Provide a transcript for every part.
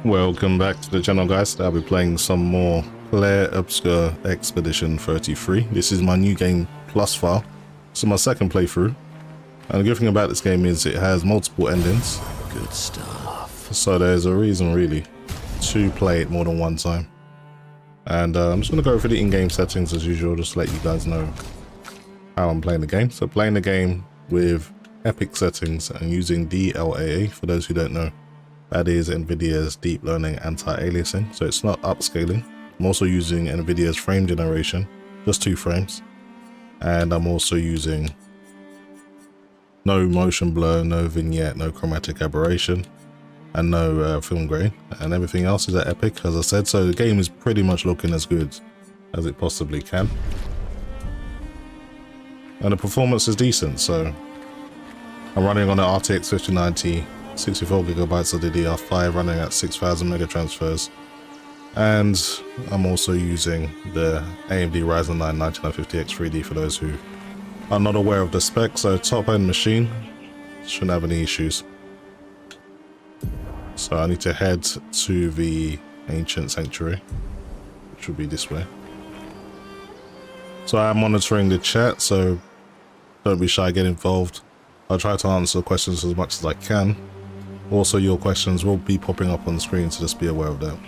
Welcome back to the channel, guys. I'll be playing some more Clair Obscur Expedition 33. This is my new game plus file. This is my second playthrough. And the good thing about this game is it has multiple endings. Good stuff. So there's a reason really to play it more than one time. And I'm just going to go through the in-game settings as usual, just to let you guys know how I'm playing the game. So playing the game with epic settings and using DLAA, for those who don't know. That is Nvidia's deep learning anti-aliasing, so it's not upscaling. I'm also using Nvidia's frame generation, just 2 frames. And I'm also using no motion blur, no vignette, no chromatic aberration, and no film grain. And everything else is at epic, as I said, so the game is pretty much looking as good as it possibly can. And the performance is decent, so I'm running on an RTX 5090, 64 gigabytes of DDR5 running at 6000 mega transfers, and I'm also using the AMD Ryzen 9 19050X 3D for those who are not aware of the specs. So top end machine, shouldn't have any issues. So I need to head to the ancient sanctuary, which will be this way. So I am monitoring the chat, so don't be shy, get involved. I'll try to answer questions as much as I can. Also, your questions will be popping up on the screen, so just be aware of that.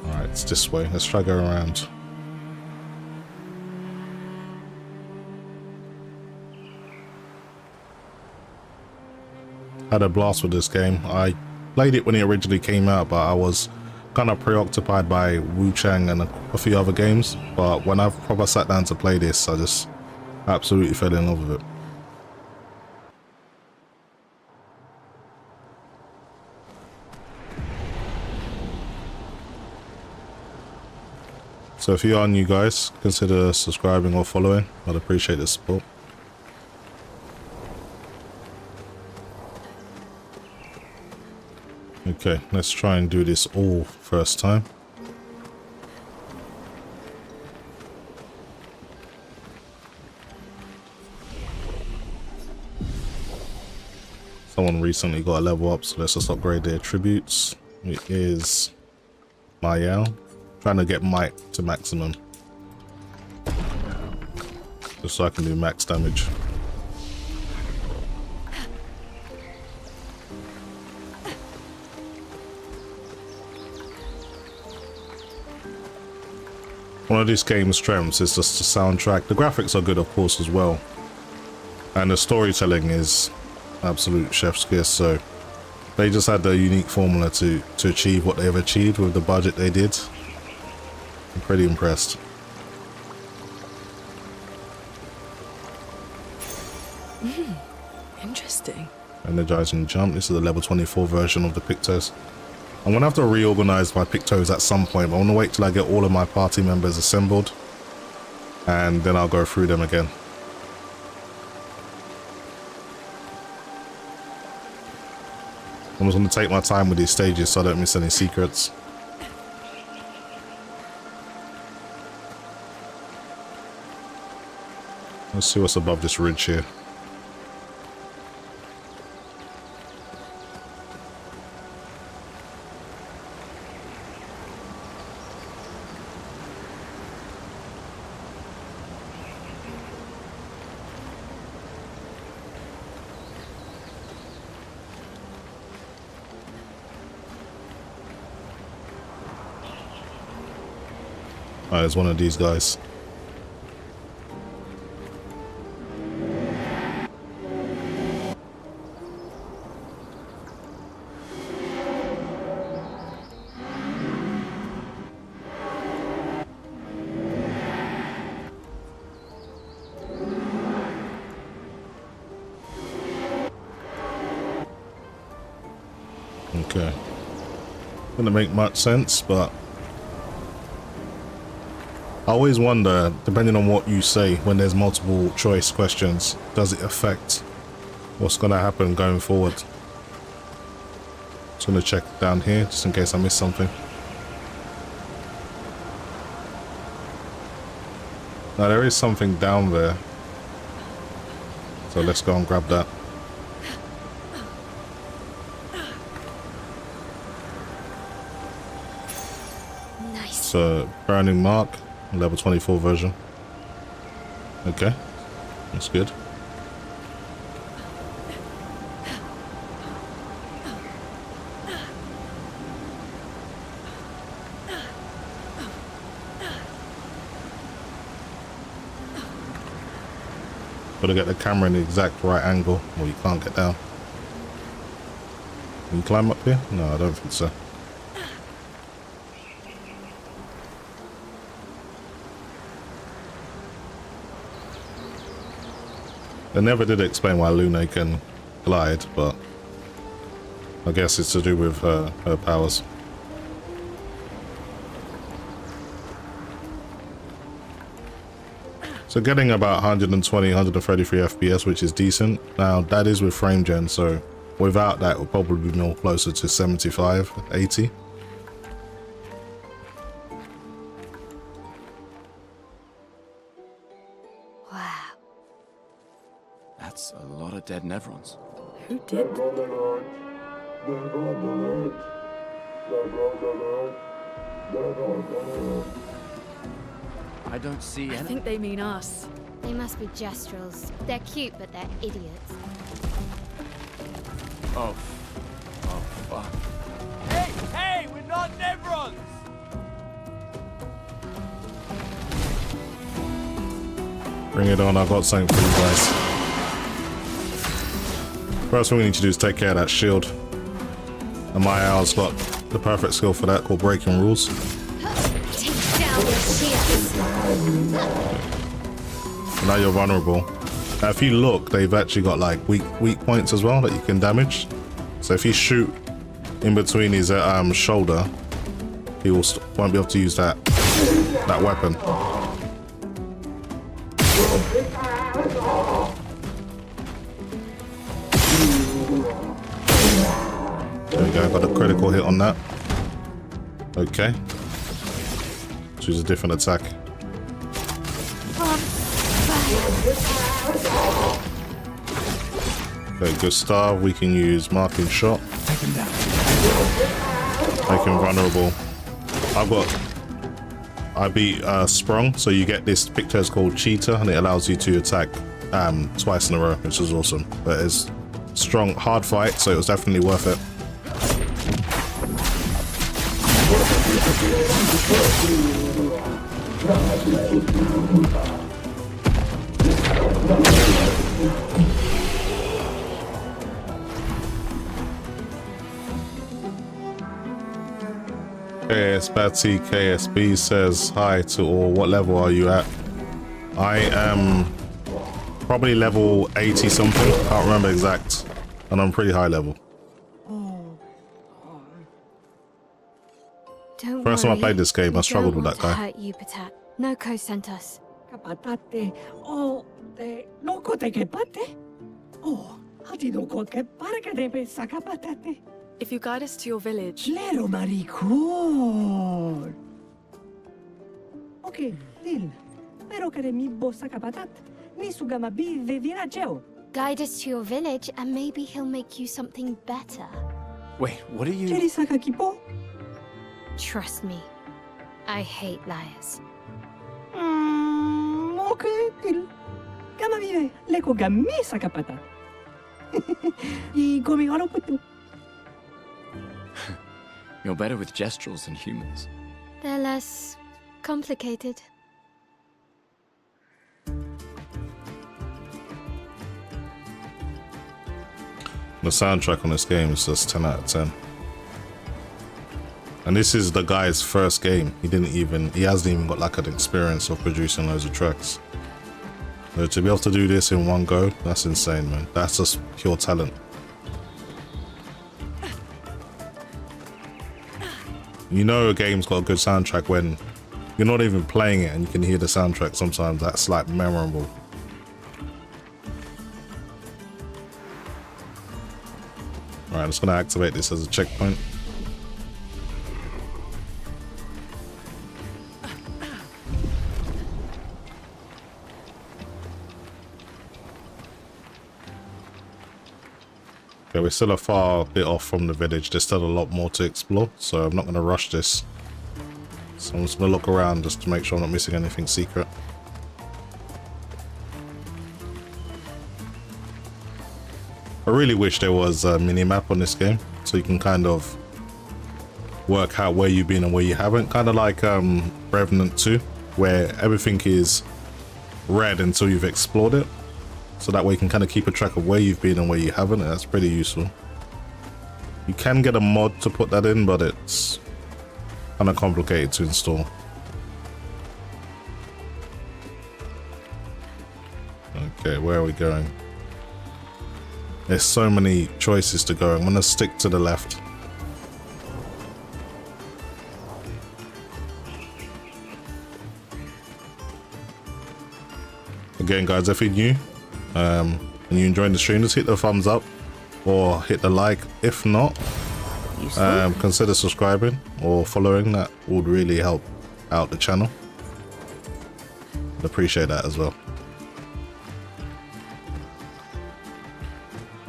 Alright, it's this way. Let's try go around. Had a blast with this game. I played it when it originally came out, but I was kind of preoccupied by Wu Chang and a few other games, but when I proper sat down to play this, I just absolutely fell in love with it. So if you are new, guys, consider subscribing or following. I'd appreciate the support. Okay, let's try and do this all first time. Someone recently got a level up, so let's just upgrade their attributes. It is Mayal. Trying to get might to maximum, just so I can do max damage. One of this game's strengths is just the soundtrack. The graphics are good, of course, as well. And the storytelling is absolute chef's kiss, so they just had the unique formula to achieve what they've achieved with the budget they did. I'm pretty impressed. Interesting. Energizing jump. This is the level 24 version of the Pictos. I'm gonna have to reorganize my Pictos at some point, but I want to wait till I get all of my party members assembled, and then I'll go through them again. I'm just gonna take my time with these stages so I don't miss any secrets. Let's see what's above this ridge here. Alright, there's one of these guys. Okay. Doesn't make much sense, but I always wonder, depending on what you say when there's multiple choice questions, does it affect what's going to happen going forward? Just going to check down here just in case I missed something. Now there is something down there. So let's go and grab that. Nice. So Burning Mark, level 24 version. Okay, that's good. Got to get the camera in the exact right angle, or you can't get down. Can you climb up here? No, I don't think so. They never did explain why Luna can glide, but I guess it's to do with her powers. So getting about 120, 133 FPS, which is decent. Now that is with frame gen, so without that it will probably be more closer to 75, 80. Wow. That's a lot of dead nevrons. Who did? I don't see I any. think they mean us. They must be gestrels. They're cute, but they're idiots. Oh. Oh, fuck. Hey, hey, we're not nevrons! Bring it on, I've got something for you guys. First thing we need to do is take care of that shield. And my Aorus got the perfect skill for that, called Breaking Rules. Take down your shields. So now you're vulnerable. Now if you look, they've actually got like weak points as well that you can damage. So if you shoot in between his shoulder, he won't be able to use that weapon. There we go, got a critical hit on that. Okay. Choose a different attack. Okay, Gustav, we can use marking shot. Take him down. Make him vulnerable. I beat Sprung, so you get this picture called Cheetah, and it allows you to attack twice in a row, which is awesome. But it's strong, hard fight, so it was definitely worth it. KS Batty KSB says hi to all. What level are you at? I am probably level 80 something. Can't remember exact. And I'm pretty high level. Don't First time I worry. played this game, I We struggled don't with that want guy. to hurt you, Patat. Noko sent us. Kapatate, oh, te noko te kepate? Oh, hati noko ke parka debe sakapatate. If you guide us to your village, Claro, maricón. Okay, deal. Pero que mi bossa kapatat, ni sugama bi de virageo. Guide us to your village, and maybe he'll make you something better. Wait, what are you... Cheri saka kipo? Trust me, I hate liars. Okay, deal. Kama vive, leko gami sakapatat. Y gomi haro putu. You're better with gestrels than humans. They're less complicated. The soundtrack on this game is just 10 out of 10. And this is the guy's first game. He hasn't even got like an experience of producing loads of tracks. So to be able to do this in one go, that's insane, man. That's just pure talent. You know a game's got a good soundtrack when you're not even playing it and you can hear the soundtrack sometimes. That's like memorable. Alright, I'm just gonna activate this as a checkpoint. Okay, we're still a far bit off from the village. There's still a lot more to explore, so I'm not going to rush this. So I'm just going to look around just to make sure I'm not missing anything secret. I really wish there was a mini-map on this game, so you can kind of work out where you've been and where you haven't. Kind of like Revenant 2, where everything is red until you've explored it. So that way you can kind of keep a track of where you've been and where you haven't, and that's pretty useful. You can get a mod to put that in, but it's kind of complicated to install. Okay, where are we going? There's so many choices to go. I'm going to stick to the left. Again, guys, if you're new and you're enjoying the stream, just hit the thumbs up or hit the like. If not, consider subscribing or following. That would really help out the channel. I'd appreciate that as well.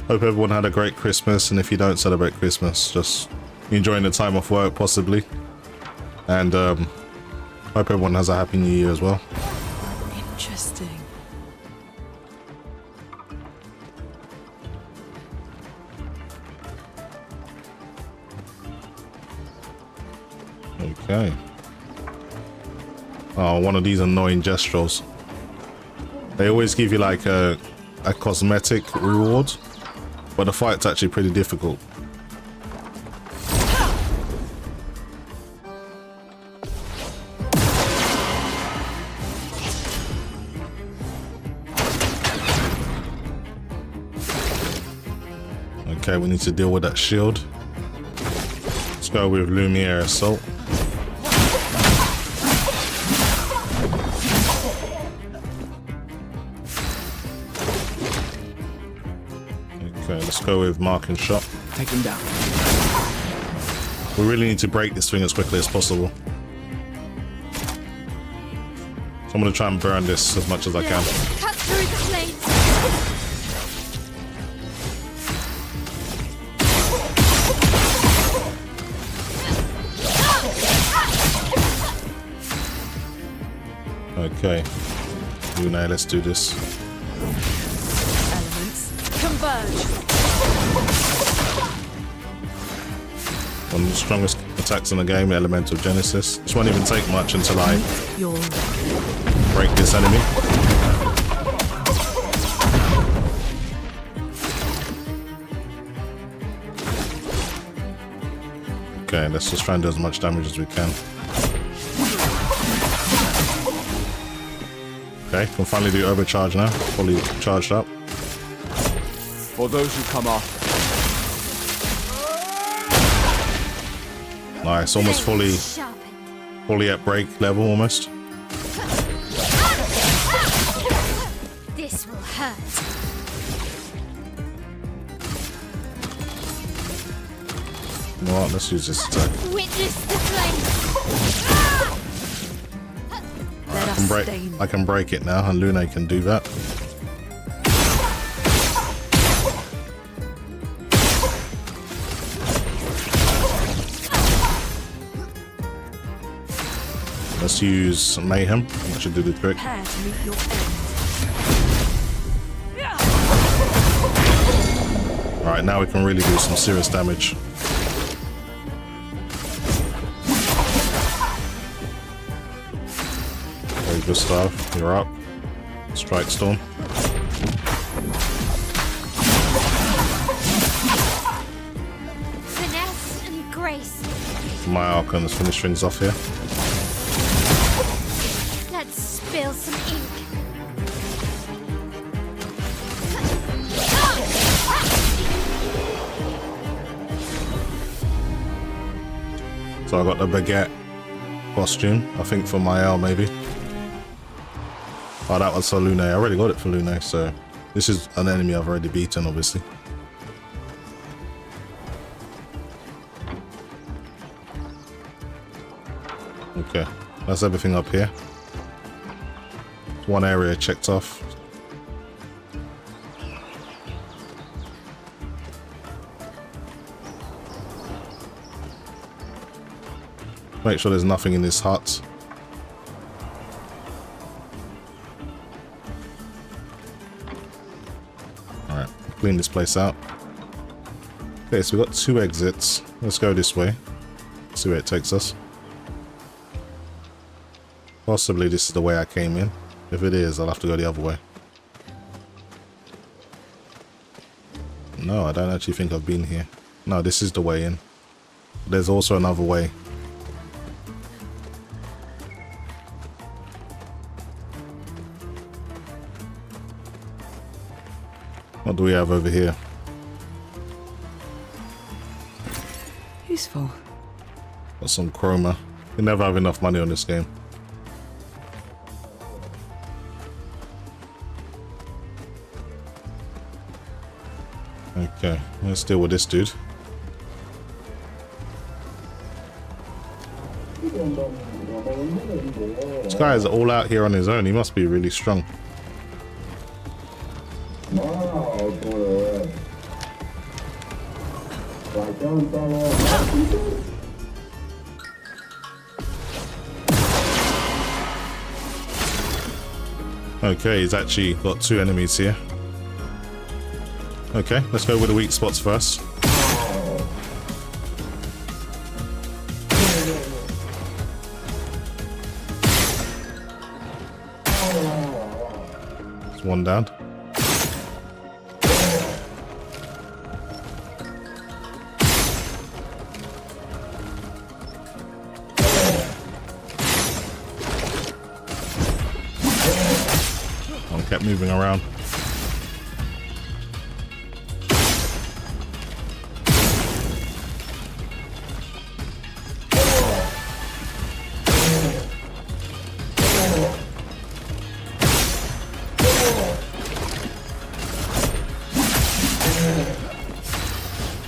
Hope everyone had a great Christmas, and if you don't celebrate Christmas, just enjoying the time off work possibly. And hope everyone has a happy new year as well. Interesting. Okay. Oh, one of these annoying gestures. They always give you like a cosmetic reward, but the fight's actually pretty difficult. Okay, we need to deal with that shield. Let's go with Lumiere Assault. Okay, let's go with Mark and Shot. Take him down. We really need to break this thing as quickly as possible. So I'm going to try and burn this as much as I can. Cut through the flames. Okay. Luna, let's do this. Elements converge. One of the strongest attacks in the game, Elemental Genesis. This won't even take much until I break this enemy. Okay, let's just try and do as much damage as we can. Okay, can finally do overcharge now. Fully charged up. For those who come after. Nice, almost fully at break level almost. This will hurt. You know what, let's use this attack. Witness the flames. I can break it now, and Luna can do that. Let's use Mayhem. That should do the trick. Prepare to meet your end. Alright, now we can really do some serious damage. Very good stuff. You're up. Strike Storm. Finesse and grace. My Archon has finished things off here. Let's spill some ink. So I got the Baguette costume, I think for Mael maybe. Oh, that was for Lune. I already got it for Lune, so this is an enemy I've already beaten, obviously. Okay, that's everything up here. One area checked off. Make sure there's nothing in this hut. Alright, clean this place out. Okay, so we've got 2 exits. Let's go this way. See where it takes us. Possibly this is the way I came in. If it is, I'll have to go the other way. No, I don't actually think I've been here. No, this is the way in. There's also another way. What do we have over here? Useful. Got some chroma. You never have enough money on this game. Okay, let's deal with this dude. This guy is all out here on his own. He must be really strong. Okay, he's actually got 2 enemies here. Okay, let's go with the weak spots first. There's one down. One kept moving around.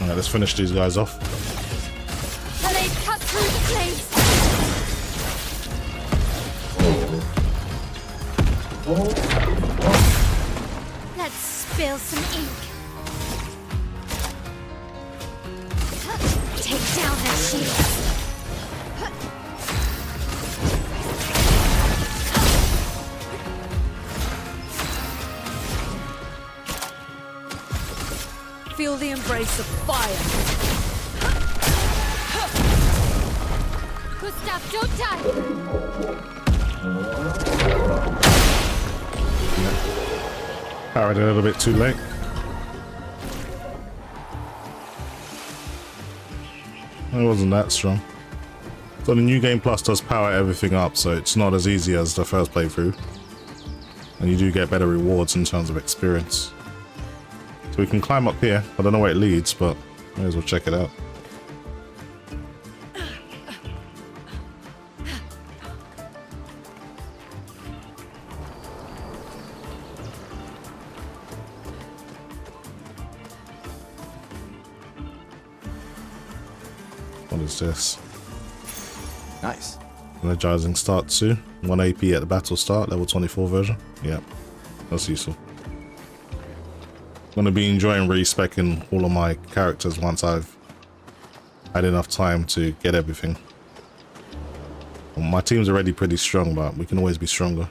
Alright, let's finish these guys off. The blade cut through the flames. Let's spill some ink. Take down their shields. Feel the embrace of fire. Gustav, don't die. Powered a little bit too late. It wasn't that strong. So the new game plus does power everything up, so it's not as easy as the first playthrough. And you do get better rewards in terms of experience. So we can climb up here. I don't know where it leads, but may as well check it out. What is this? Nice. Energizing start 2. 1 AP at the battle start, level 24 version. Yeah, that's useful. I'm going to be enjoying respecing all of my characters once I've had enough time to get everything. Well, my team's already pretty strong, but we can always be stronger.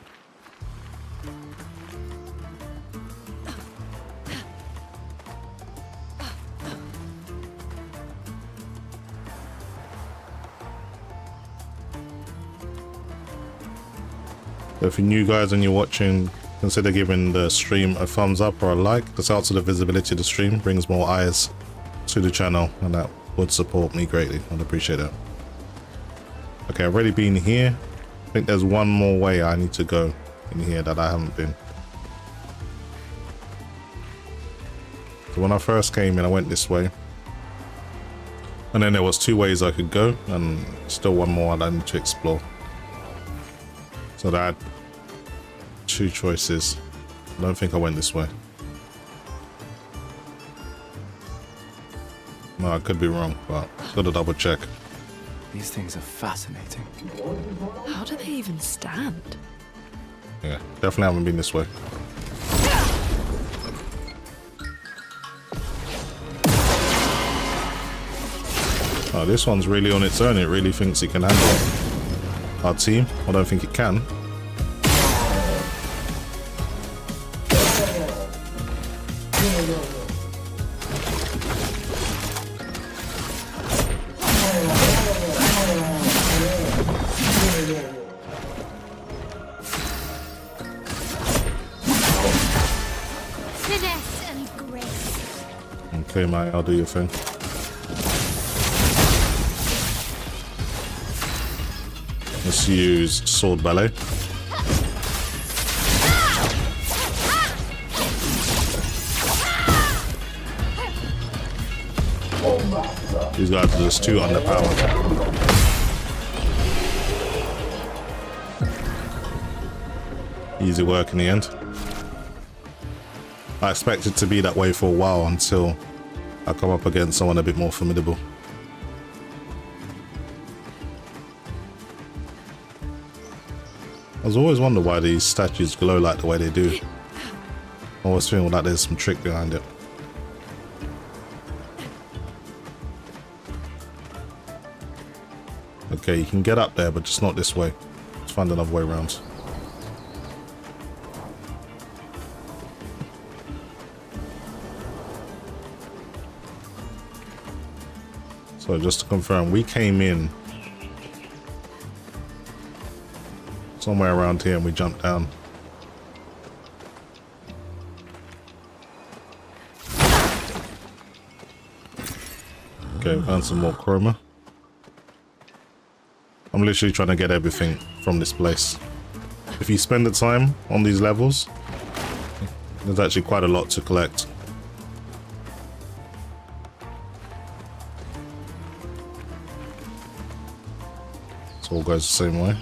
So if you're new guys and you're watching, consider giving the stream a thumbs up or a like. This helps with the visibility of the stream, brings more eyes to the channel, and that would support me greatly. I'd appreciate that. Okay, I've already been here. I think there's one more way I need to go in here that I haven't been. So when I first came in, I went this way. And then there was 2 ways I could go, and still one more I need to explore. So that 2 choices. I don't think I went this way. No, I could be wrong, but gotta double check. These things are fascinating. How do they even stand? Yeah, definitely haven't been this way. Oh, this one's really on its own. It really thinks it can handle our team. I don't think it can. Finesse and grace. Okay, mate, I'll do your thing. Let's use sword ballet. These guys are just too underpowered. Easy work in the end. I expect it to be that way for a while until I come up against someone a bit more formidable. I was always wondering why these statues glow like the way they do. I always feel like there's some trick behind it. Okay, you can get up there, but just not this way. Let's find another way around. So just to confirm, we came in somewhere around here and we jumped down. Okay, found some more chroma. I'm literally trying to get everything from this place. If you spend the time on these levels, there's actually quite a lot to collect. It all goes the same way.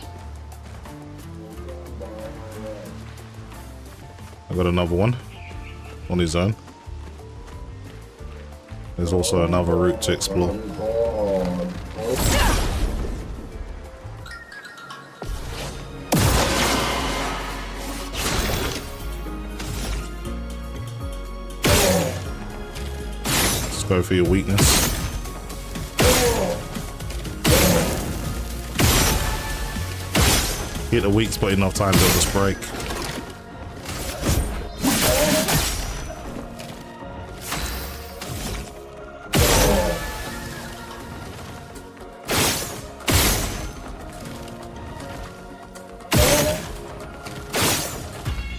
I got another one on his own. There's also another route to explore. Let's go for your weakness. Hit the weak spot enough times, they'll just break.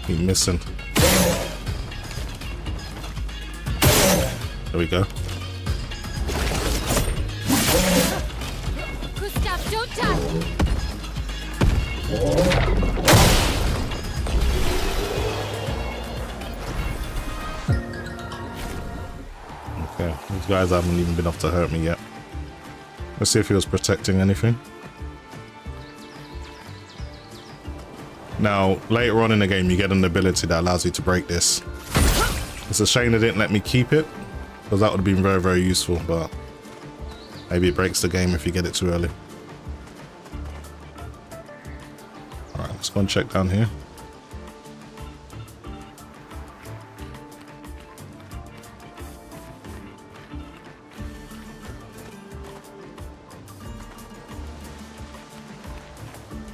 Keep missing. There we go. Gustav, don't die! Okay, these guys haven't even been enough to hurt me yet. Let's see if he was protecting anything. Now, later on in the game, you get an ability that allows you to break this. It's a shame they didn't let me keep it, because that would have been very, very useful, but maybe it breaks the game if you get it too early. Alright, let's go and check down here.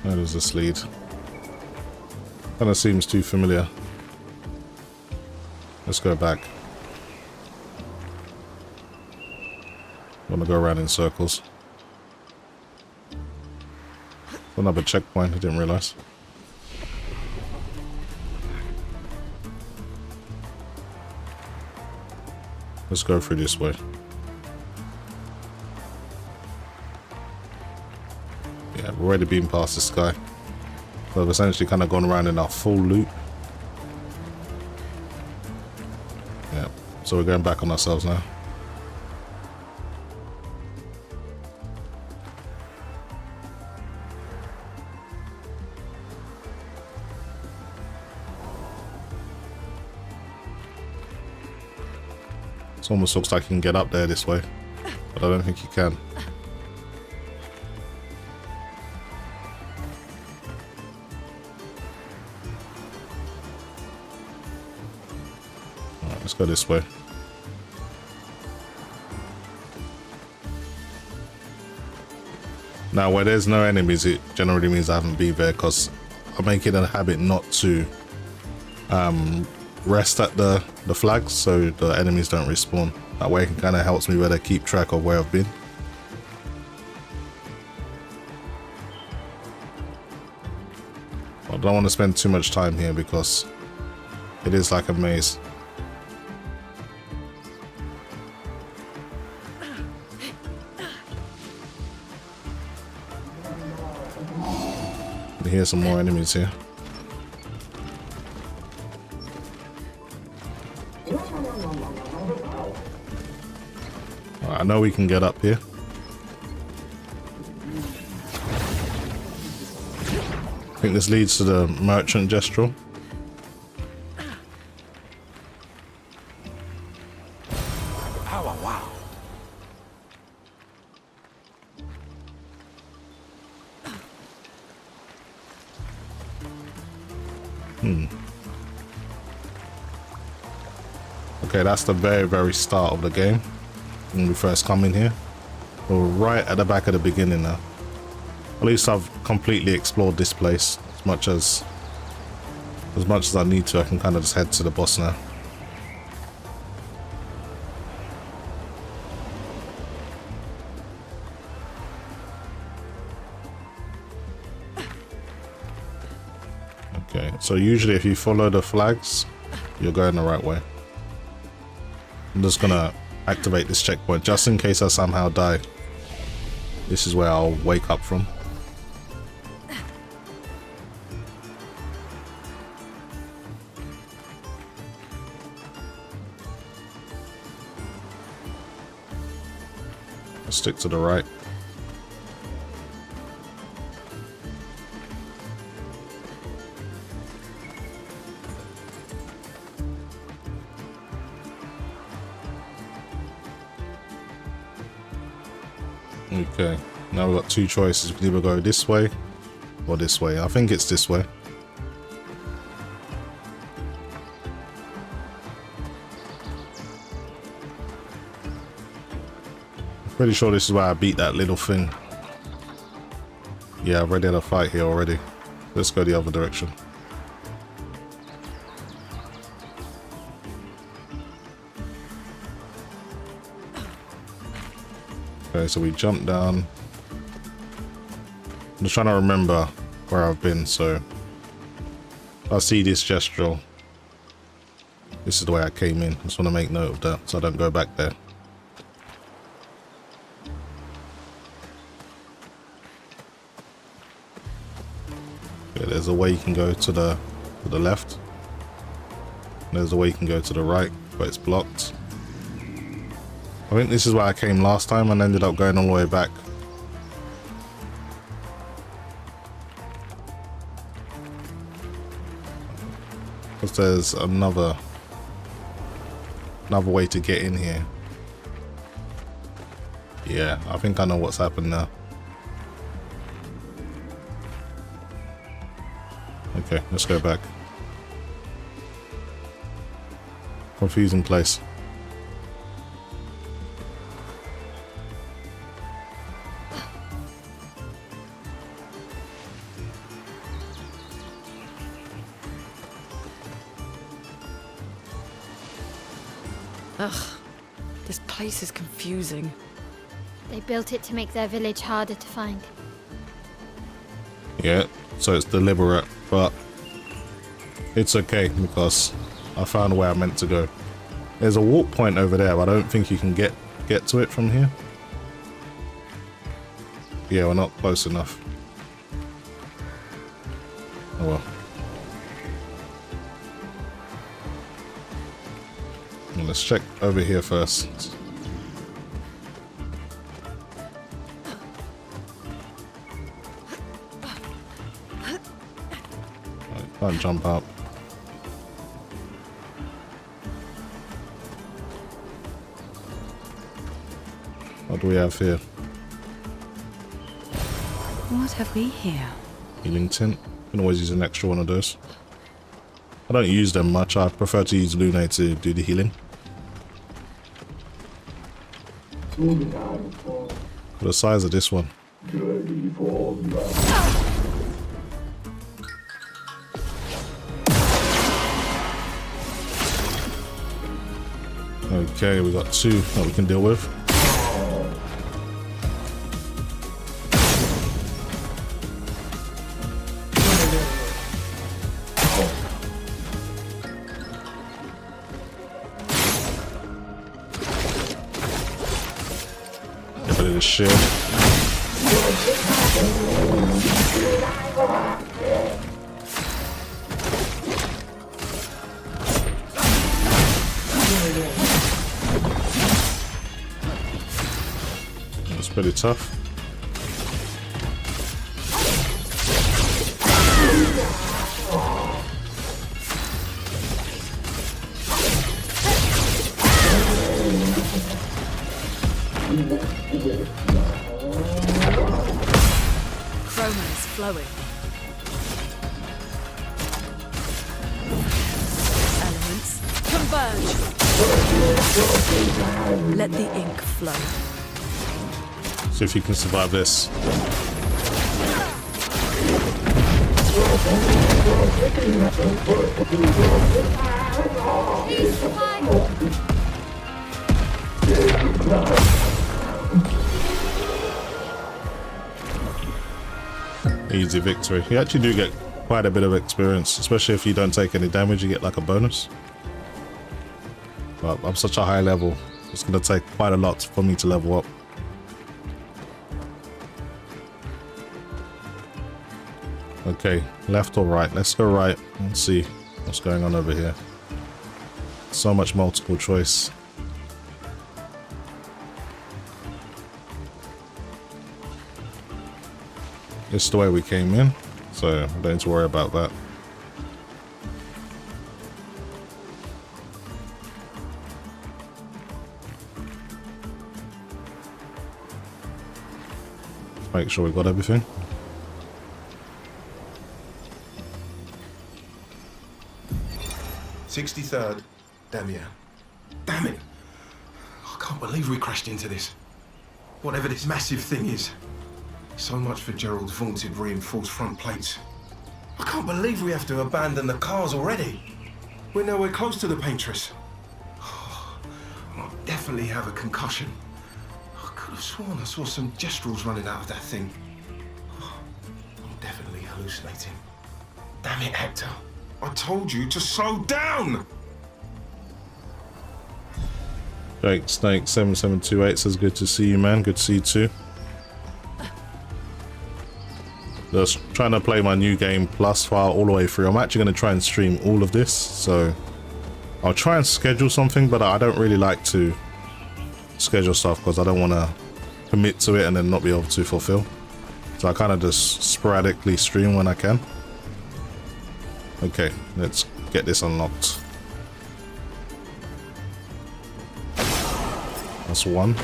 Where does this lead? Kind of seems too familiar. Let's go back. Want to go around in circles. Another checkpoint, I didn't realize. Let's go through this way. Yeah, we've already been past this guy. So I've essentially kind of gone around in our full loop. Yeah, so we're going back on ourselves now. It almost looks like you can get up there this way, but I don't think you can. Alright, let's go this way. Now, where there's no enemies, it generally means I haven't been there, because I make it a habit not to rest at the flags so the enemies don't respawn. That way it kind of helps me better keep track of where I've been. I don't want to spend too much time here because it is like a maze. Here's some more enemies here. I know we can get up here. I think this leads to the merchant gestural. Wow, wow. Okay, that's the very, very start of the game when we first come in here. We're right at the back of the beginning now. At least I've completely explored this place as much as I need to. I can kind of just head to the boss now. Okay, so usually if you follow the flags, you're going the right way. I'm just gonna activate this checkpoint just in case I somehow die. This is where I'll wake up from. I'll stick to the right. Okay, now we've got two choices. We can either go this way or this way. I think it's this way. I'm pretty sure this is where I beat that little thing. Yeah, I've already had a fight here already. Let's go the other direction. Okay, so we jump down. I'm just trying to remember where I've been, so I see this gestural. This is the way I came in. I just want to make note of that so I don't go back there. Okay, there's a way you can go to the left. There's a way you can go to the right, but it's blocked. I think this is where I came last time and ended up going all the way back. Because there's another way to get in here. Yeah, I think I know what's happened now. Okay, let's go back. Confusing place. Ugh, this place is confusing. They built it to make their village harder to find. Yeah, so it's deliberate, but it's okay because I found where I meant to go. There's a walk point over there, but I don't think you can get to it from here. Yeah, we're not close enough. Oh well. Let's check over here first. Right, can't jump up. What do we have here? What have we here? Healing tint. Can always use an extra one of those. I don't use them much. I prefer to use Lune to do the healing. For the size of this one, Okay, we got 2 that we can deal with. Get rid of this shield. That's pretty tough. Chroma is flowing. Elements converge. Let the ink flow. See if you can survive this. Easy victory. You actually do get quite a bit of experience, especially if you don't take any damage, you get like a bonus. But I'm such a high level, it's going to take quite a lot for me to level up. Okay, left or right? Let's go right and see what's going on over here. So much multiple choice. It's the way we came in, so I don't need to worry about that. Make sure we've got everything. "63rd, Damien. Damn it! I can't believe we crashed into this. Whatever this massive thing is. So much for Gerald's vaunted reinforced front plates. I can't believe we have to abandon the cars already. We're nowhere close to the paintress. I'll definitely have a concussion. I could have sworn I saw some gestrels running out of that thing. I'm definitely hallucinating. Damn it, Hector. I told you to slow down! Jake Snake 7728 says good to see you, man. Good to see you too. Just trying to play my new game plus file all the way through. I'm actually going to try and stream all of this, so I'll try and schedule something, but I don't really like to schedule stuff because I don't want to commit to it and then not be able to fulfill. So I kind of just sporadically stream when I can. Okay, let's get this unlocked. That's one.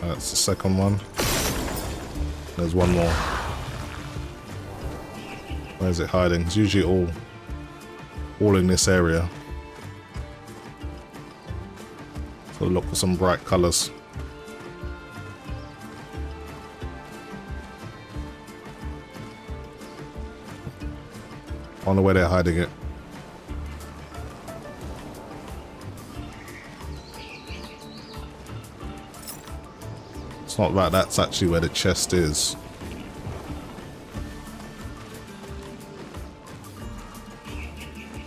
That's the second one. There's one more. Where is it hiding? It's usually all in this area. So look for some bright colors. I wonder where they're hiding it. It's not like that's actually where the chest is.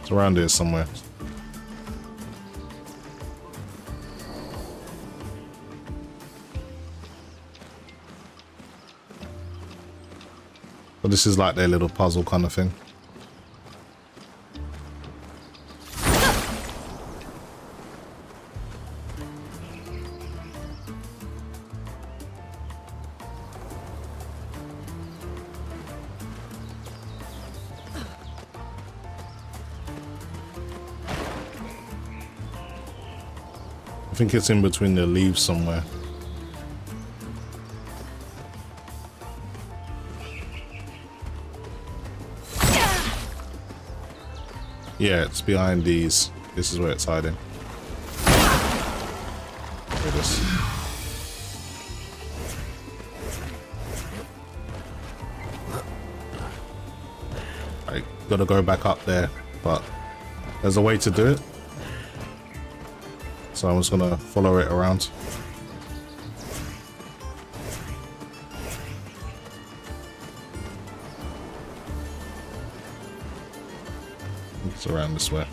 It's around here somewhere. But this is like their little puzzle kind of thing. I think it's in between the leaves somewhere. Yeah, it's behind these. This is where it's hiding. There it is. got to go back up there, but there's a way to do it. So I'm just gonna follow it around. It's around this way.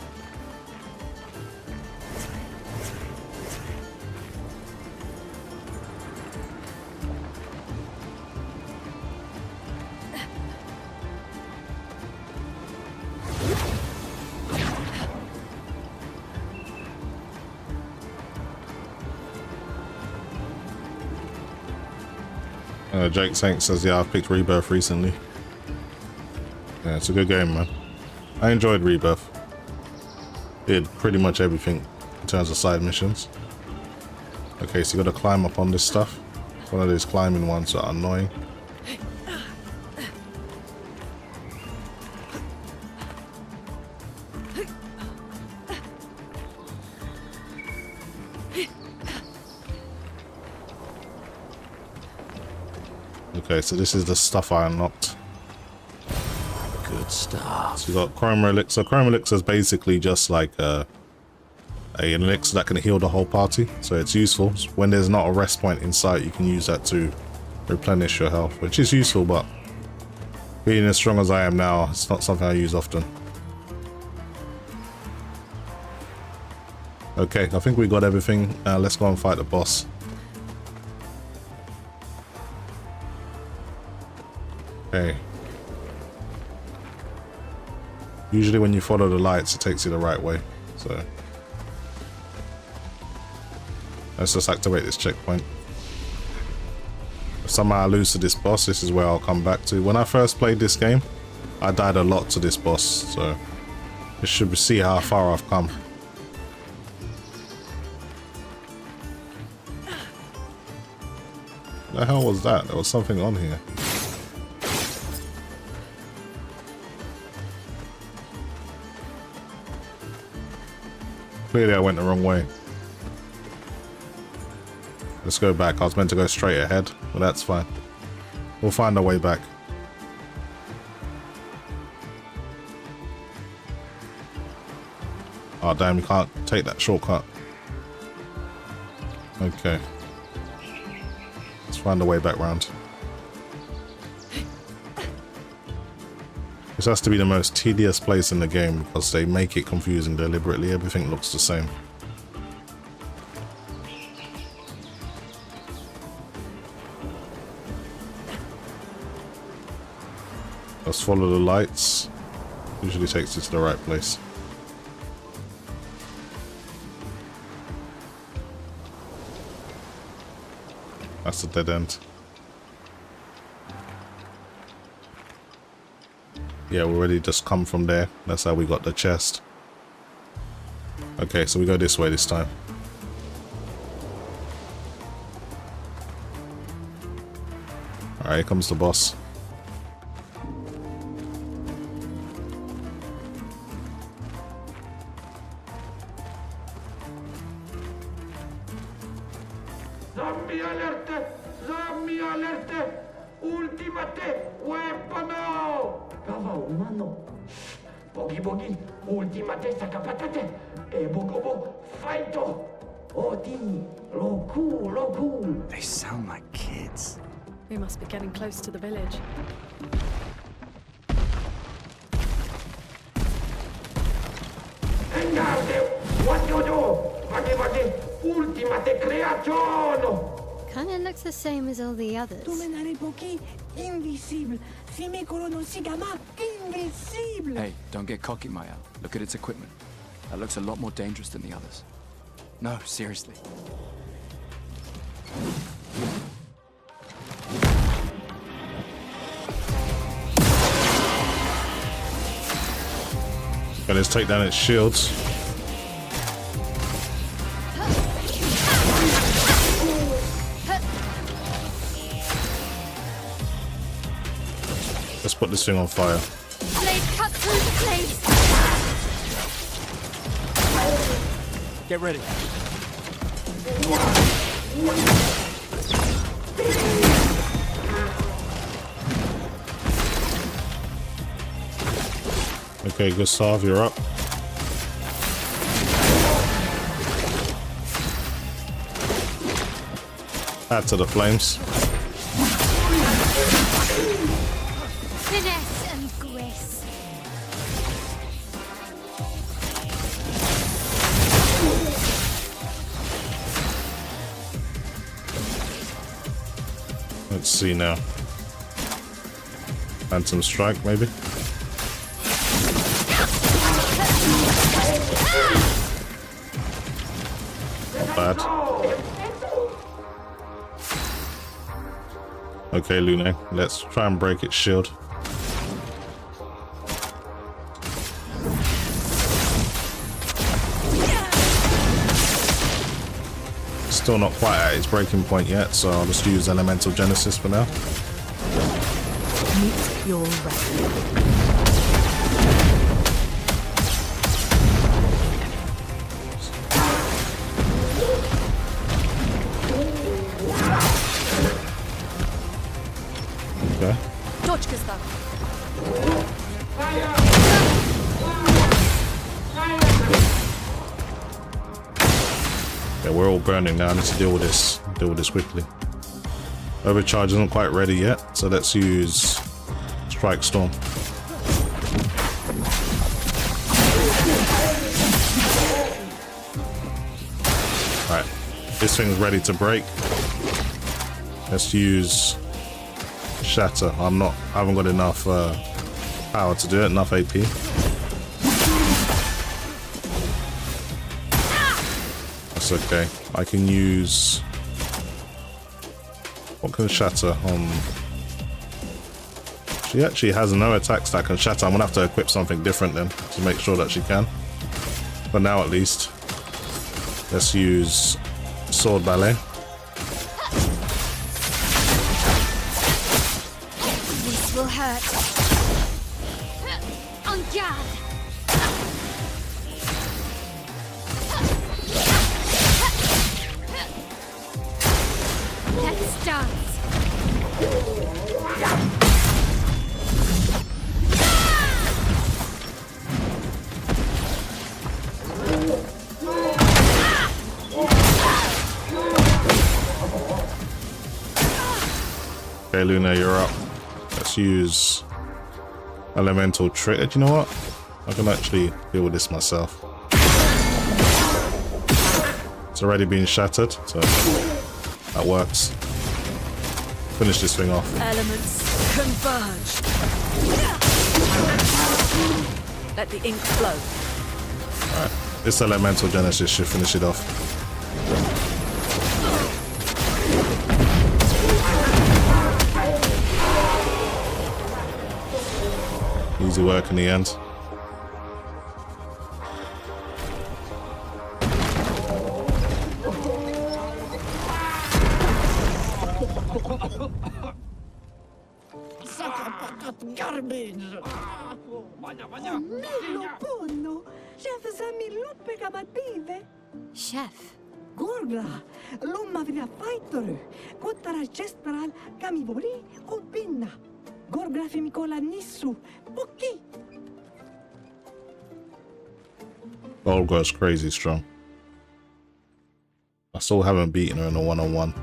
Jake Saint says, yeah, I've picked Rebirth recently. Yeah, it's a good game, man. I enjoyed Rebirth. Did pretty much everything in terms of side missions. Okay, so you gotta climb up on this stuff. It's one of those climbing ones that are annoying. Okay, so this is the stuff I unlocked. Good stuff. So you got Chroma Elixir. Chroma Elixir is basically just like an elixir that can heal the whole party. So it's useful. When there's not a rest point in sight, you can use that to replenish your health, which is useful, but being as strong as I am now, it's not something I use often. Okay, I think we got everything. Let's go and fight the boss. Okay. Usually when you follow the lights, it takes you the right way. So let's just activate this checkpoint. If somehow I lose to this boss, this is where I'll come back to. When I first played this game, I died a lot to this boss, so you should see how far I've come. What the hell was that? There was something on here. Clearly I went the wrong way. Let's go back. I was meant to go straight ahead, but that's fine. We'll find our way back. Oh damn, you can't take that shortcut. Okay. Let's find a way back round. This has to be the most tedious place in the game because they make it confusing deliberately. Everything looks the same. Let's follow the lights. Usually takes you to the right place. That's a dead end. Yeah, we already just come from there. That's how we got the chest. Okay, so we go this way this time. Alright, here comes the boss. Zombie alert! Zombie alert! Ultimate weapon! Kawa umano. Bogi bogi, ultimate sakapatate. E bogobo, fighto. Oti, loku, loku. They sound like kids. We must be getting close to the village. Engage, what you do? Vadi, ultimate creazione. Kinda looks the same as all the others. Hey, don't get cocky, Maya. Look at its equipment. That looks a lot more dangerous than the others. No, seriously. Okay, let's take down its shields. Let's put this thing on fire. Blade cut through the blades. Get ready. Okay, Gustav, you're up. Add to the flames. Finesse and grace. Let's see now. Phantom Strike, maybe? Not bad. Okay, Lune, let's try and break its shield. Still not quite at its breaking point yet, so I'll just use Elemental Genesis for now. Meet your record. Okay. Dodge, Gustav. Yeah, we're all burning now. I need to deal with this. Deal with this quickly. Overcharge isn't quite ready yet, so let's use Strike Storm. Alright, this thing's ready to break. Let's use Shatter. I haven't got enough power to do it, enough AP. That's okay. I can use... What can Shatter on? She actually has no attack stack on Shatter. I'm gonna have to equip something different then to make sure that she can. For now at least. Let's use Sword Ballet. This will hurt. On guard. Let's dance. Okay, Luna, you're up. Let's use Elemental Trick. Do you know what? I can actually deal with this myself. It's already been shattered, so that works. Finish this thing off. Elements converge. Let the ink flow. Alright, this Elemental Genesis should finish it off. Easy work in the end. Garbage! Milo punno! Chef Sami luppe kabative! Chef. Gorgla! Lumma vria faitor! Kottara gestral kamivori kupinna! Gorgla femikola nissu! Poki! Olga's crazy strong. I still haven't beaten her in a one-on-one.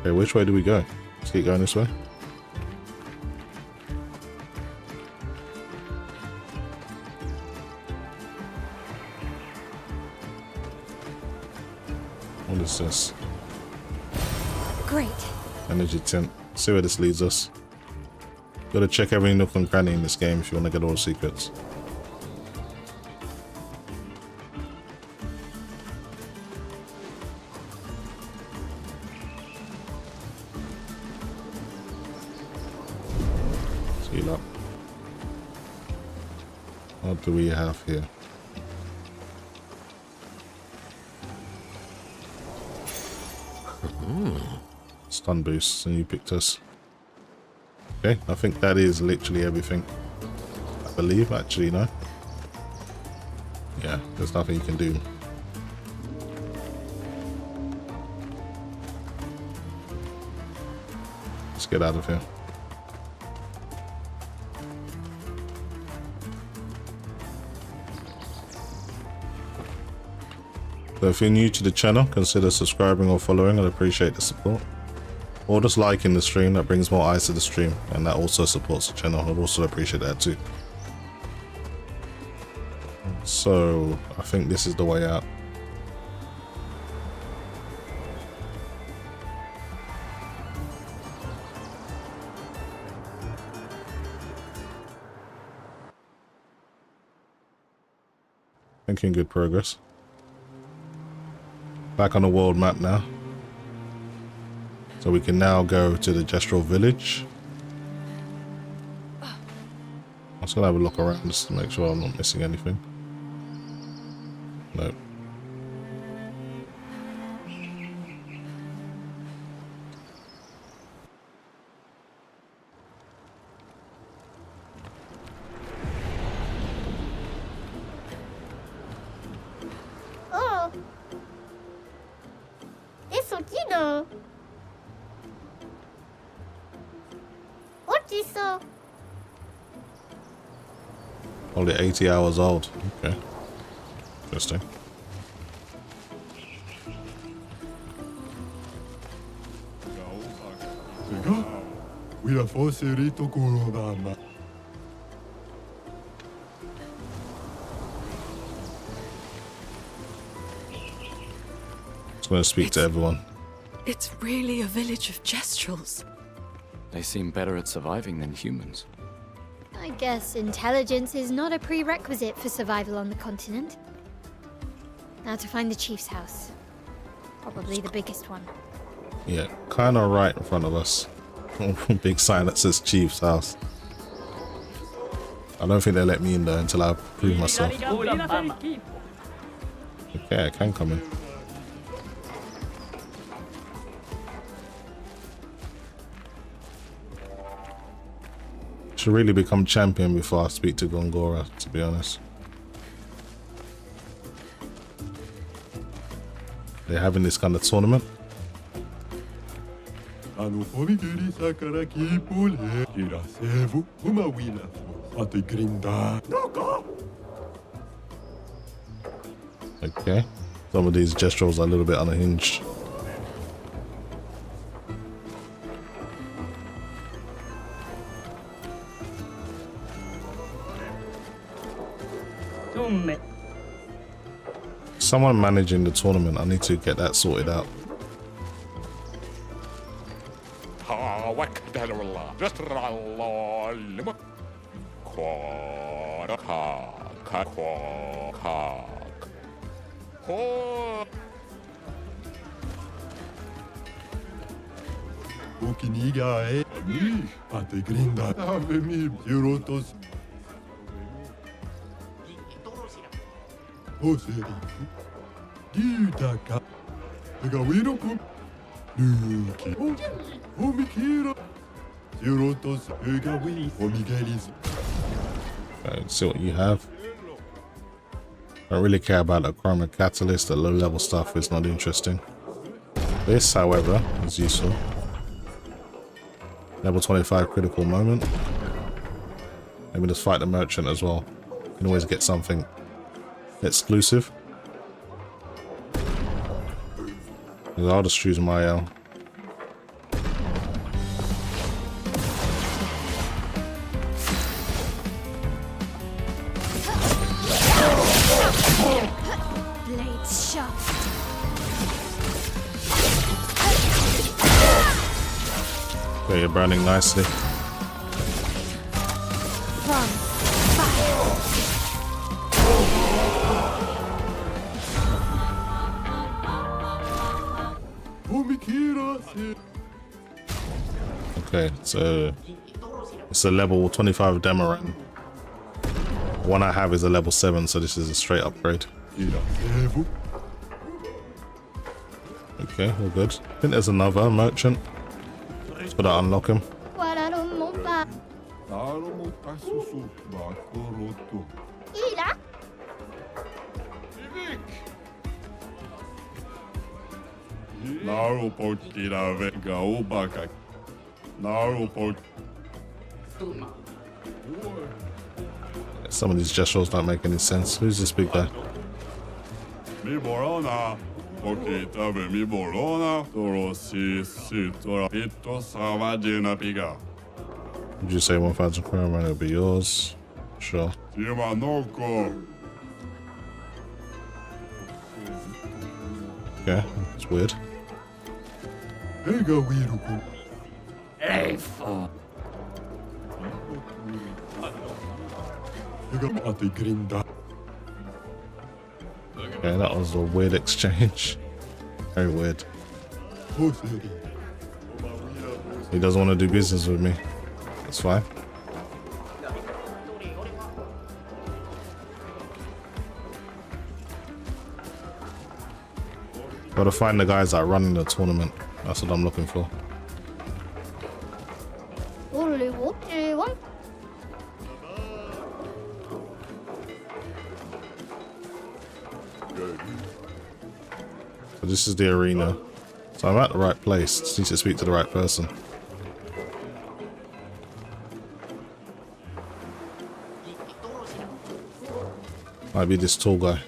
Okay, which way do we go? Let's keep going this way. What is this? Great. Energy tint. See where this leads us. Gotta check every nook and cranny in this game if you want to get all the secrets. Seal up. What do we have here? Stun boosts, and you picked us. Okay, I think that is literally everything. I believe, actually, no. Yeah, there's nothing you can do. Let's get out of here. So if you're new to the channel, consider subscribing or following. I'd appreciate the support. Or just liking the stream, that brings more eyes to the stream, and that also supports the channel. I'd also appreciate that too. So I think this is the way out. Making good progress. Back on the world map now. So we can now go to the Gestural Village. I'm just gonna have a look around just to make sure I'm not missing anything. Nope. Oh, it's Okino. What is so? Only 80 hours old. Okay. Interesting. Just gonna speak to everyone. It's really a village of Gestrals. They seem better at surviving than humans. I guess intelligence is not a prerequisite for survival on the continent. Now to find the chief's house. Probably the biggest one. Yeah, kind of right in front of us. Big sign that says Chief's house. I don't think they let me in there until I prove myself. Okay, I can come in. Should really become champion before I speak to Gongora, to be honest. They're having this kind of tournament. Okay, some of these gestures are a little bit unhinged. Someone managing the tournament, I need to get that sorted out. Let's see what you have. I don't really care about the chroma catalyst. The low level stuff is not interesting. This, however, is useful. Level 25 critical moment. Maybe just fight the merchant as well. You can always get something exclusive. I'll just choose my Blades sharp. Okay, you're branding nicely. From Okay, so it's a level 25 Demoran. The one I have is a level 7, so this is a straight upgrade. Okay, all good. I think there's another merchant. Let's put that unlock him. Some of these gestures don't make any sense. Who's this big guy? mi borona. Okita be mi borona. Torosi sitora pito savagina piga. Would you say 1,000 crown and it'll be yours? Sure. Timanoko. Okay, it's weird. Ega wiruku. Revo. Ega mate grinda. Okay, that was a weird exchange. Very weird. Hoseri. He doesn't want to do business with me. That's fine. Gotta find the guys that are running the tournament. That's what I'm looking for. So this is the arena. So I'm at the right place. Just need to speak to the right person. Might be this tall guy.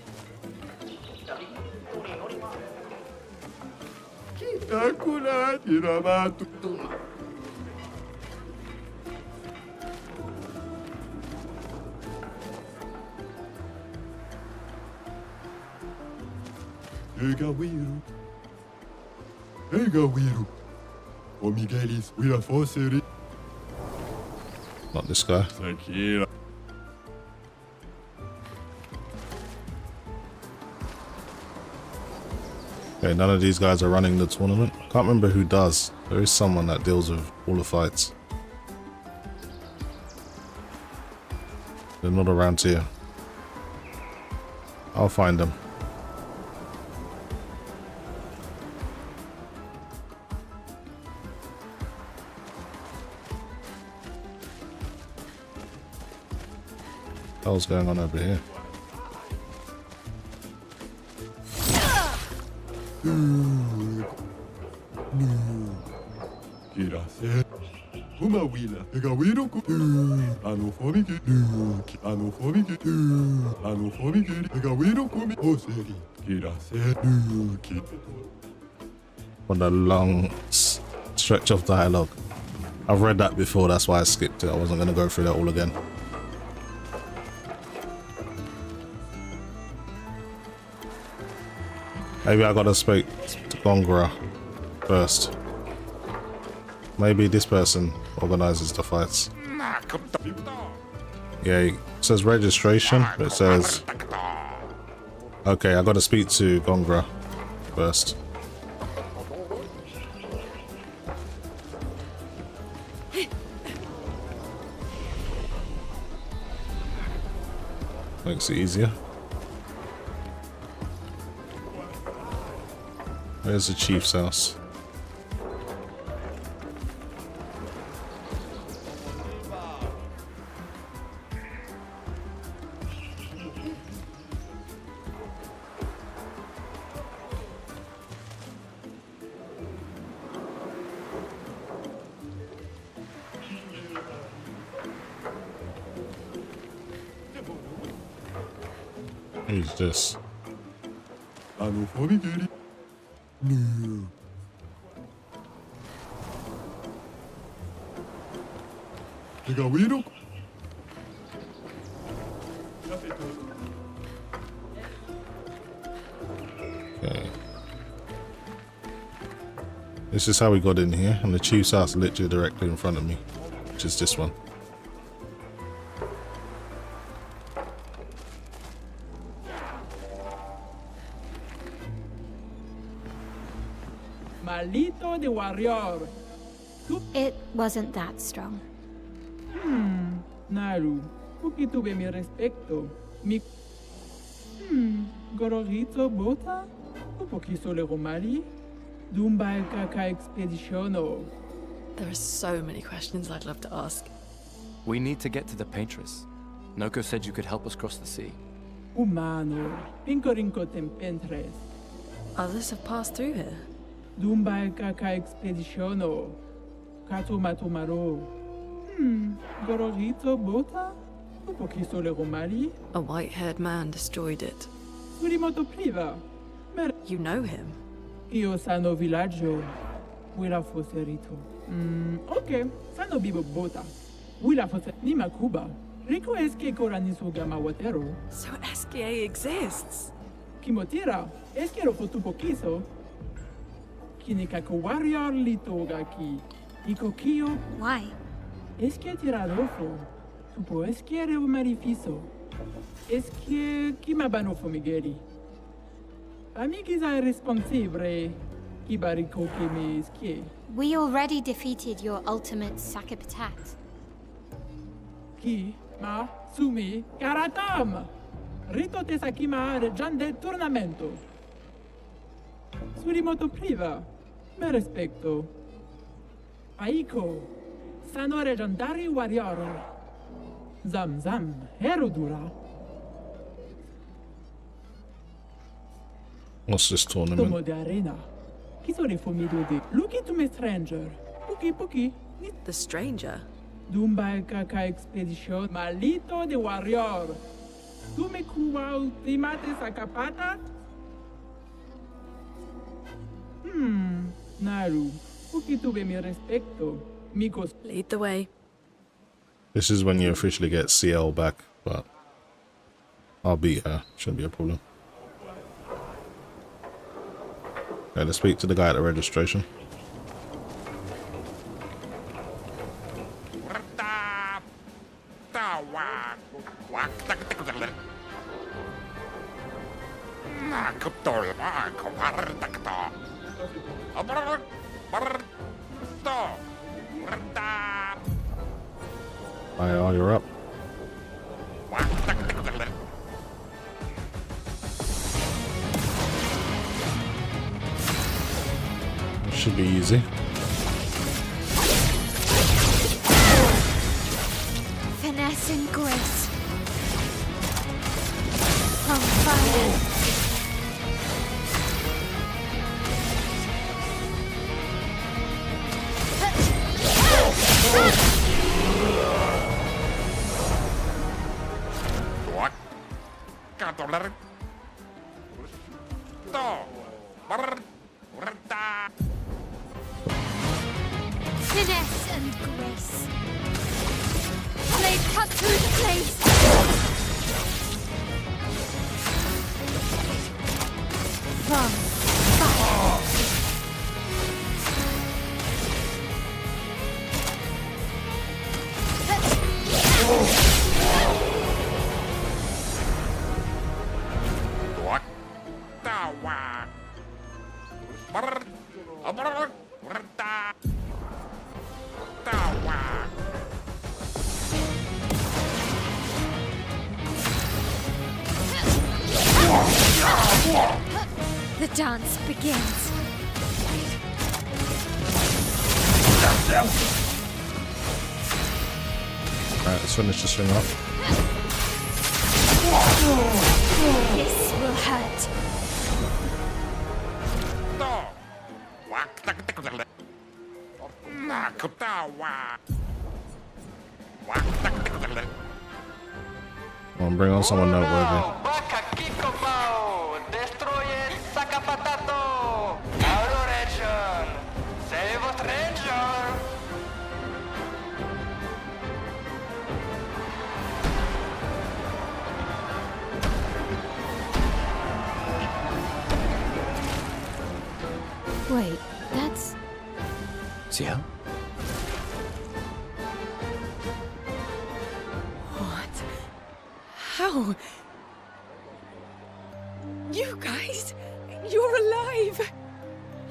Ega wiru. O Miguelis, we are forcing. Not this guy. Sakira. Okay, none of these guys are running the tournament. Can't remember who does. There is someone that deals with all the fights. They're not around here. I'll find them. What's going on over here? What a long stretch of dialogue. I've read that before, that's why I skipped it. I wasn't going to go through that all again. Maybe I gotta speak to Gongra first. Maybe this person organizes the fights. Yeah, it says registration, but it says... Okay, I gotta speak to Gongra first. Makes it easier. Where's the chief's house? Who's this? Okay. This is how we got in here, and the chief's house literally directly in front of me, which is this one. Malito de warrior. It wasn't that strong. Naru, poquito be mi respecto. Mi... Gororito bota? Un poquito le romali? Dumba EKK-XTOP. There are so many questions I'd love to ask. We need to get to the paintress. Noko said you could help us cross the sea. Humano, pincorinco tempentres. Others have passed through here. Dumba EKK-XTOP. Kato matomaro. Gororito bota? Un poquito le romali? A white-haired man destroyed it. Surimoto priva. You know him? Io sono villaggio. Wila fosse rito. Ok, sono vivo bota. Wila fosse nima Cuba. Rico eske korani sugama watero. So SKA exists? Kimotira, eske ro fotu pokiso. Kinikako warrior litoga ki. Iko kio, Why? eske tiradofo. Tupo eske re marifiso. Eske kimabano fomigeri. Amigiza irresponsibile. Kibariko kime eske. We already defeated your ultimate sack-up attack. Ki, ma, sumi, karatam! Rito te sakima reggiante tornamento. Surimoto priva, me respecto. Aiko, sano reggiantari warrior. Zam zam, herodura. What's this Tomo tournament? de arena. Kisore fomido de. Luki to me stranger. Puki puki. The stranger? Dumba kaka expedition malito de warrior. Tu me kuwa ultimate sakapata? Naru. Puki tuve mi respecto. Mikos. Lead the way. This is when you officially get CL back, but I'll beat her. Shouldn't be a problem. Okay, let's speak to the guy at the registration. Hi, you're up. Should be easy. Finesse and grace. From fire. Finesse and grace. Blade cut through the place. From fire. The dance begins. Alright, let's finish this thing off. This will hurt. Come on, bring on someone noteworthy. Wait, that's... CL? What? How? You guys? You're alive!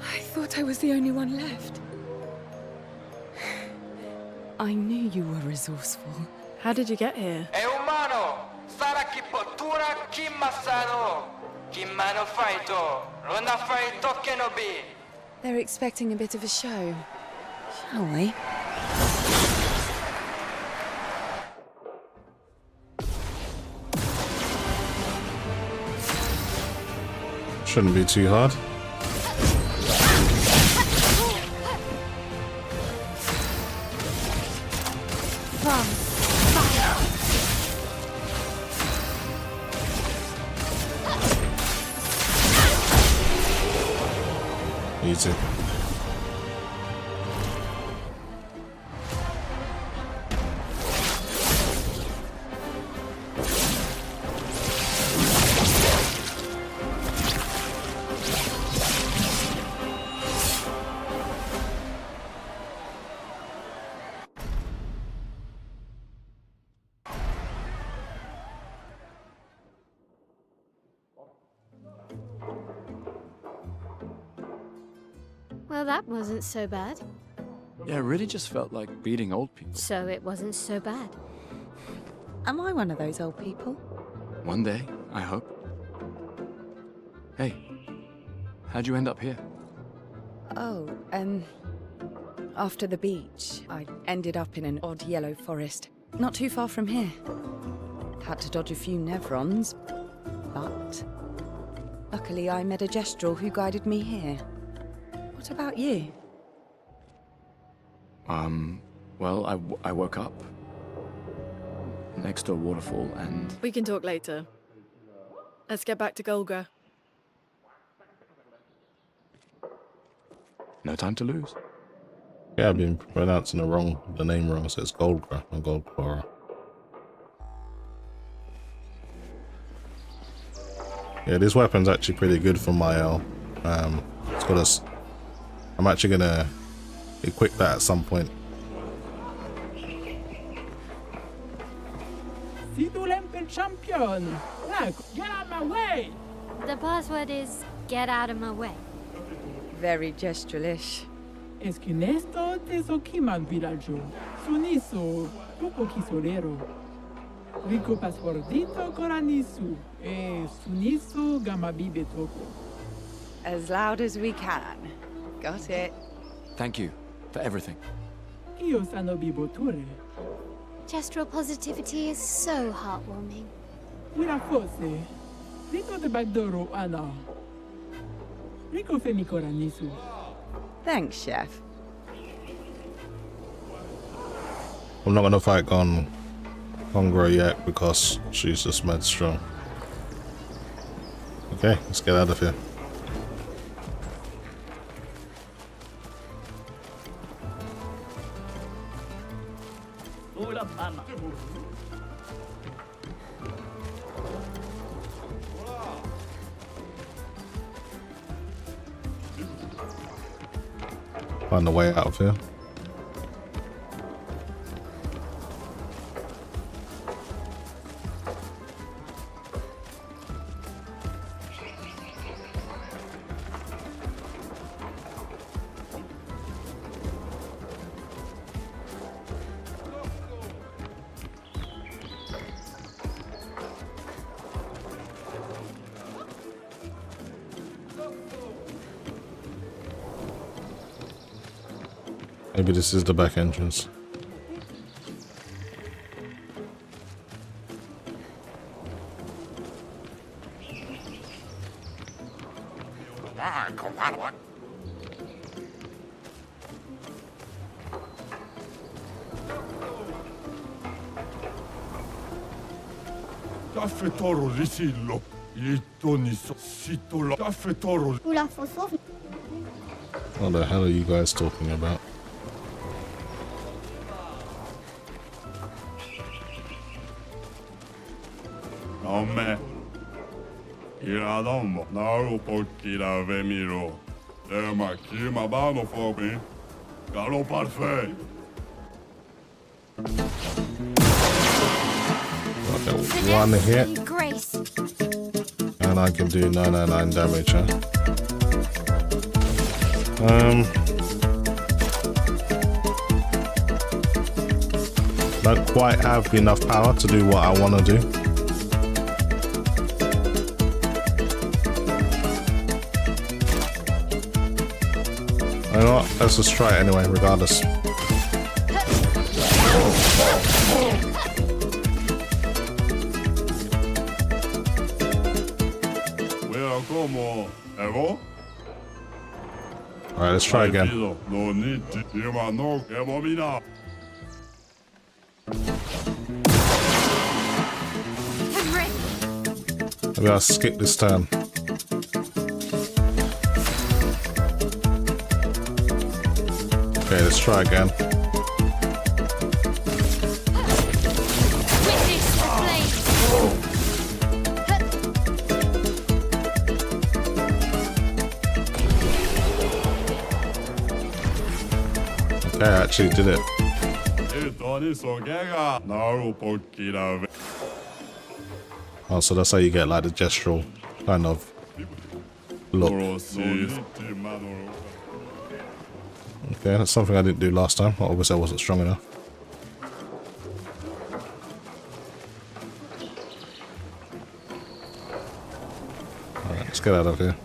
I thought I was the only one left. I knew you were resourceful. How did you get here? È umano! Sarà chi pottura, chi massano! Chi mano faito! Non ha faito che no bi! They're expecting a bit of a show. Shall we? Shouldn't be too hard. From fire. Easy. Well, that wasn't so bad. Yeah, it really just felt like beating old people. So it wasn't so bad. Am I one of those old people? One day, I hope. Hey, how'd you end up here? Oh, after the beach, I ended up in an odd yellow forest, not too far from here. Had to dodge a few Nevrons, but luckily I met a Gestural who guided me here. What about you? Well, I woke up next to a waterfall and... We can talk later. Let's get back to Golgra. No time to lose. Yeah, I've been pronouncing the name wrong, so it's Golgra, not Goldclaw. Yeah, this weapon's actually pretty good for my L. It's got us. I'm actually gonna equip that at some point. Champion! Look, get out of my way! The password is get out of my way. Very Gestural-ish. Es que nesto te sokiman villaggio. Suniso, poco kisolero. Rico paswordito coranisu. Suniso gamabibe toko. As loud as we can. Got it. Thank you for everything. Io sano biboture. Gestural positivity is so heartwarming. Mira fosse. Rico te bagdoro ana. Rico femi coranisu. Thanks, Chef. I'm not gonna fight Congra yet because she's just mad strong. Okay, let's get out of here. Find a way out of here. Maybe this is the back entrance. Caffetoro risillo. Itoniso sitola. Caffetoro. What the hell are you guys talking about? Nome. Iradomo. Naru pokira vemiro. Ema kima bano fobi. Galo parfait. Okay, one hit. Grace. And I can do 999 damage, huh? Don't quite have enough power to do what I want to do. You know what? Let's just try it anyway, regardless. Alright, let's try again. Maybe I'll skip this turn. Okay, let's try again. Witness the flames. Okay, I actually did it. Oh, so that's how you get like the gestural kind of look. Okay, that's something I didn't do last time. Obviously, I wasn't strong enough. Alright, let's get out of here.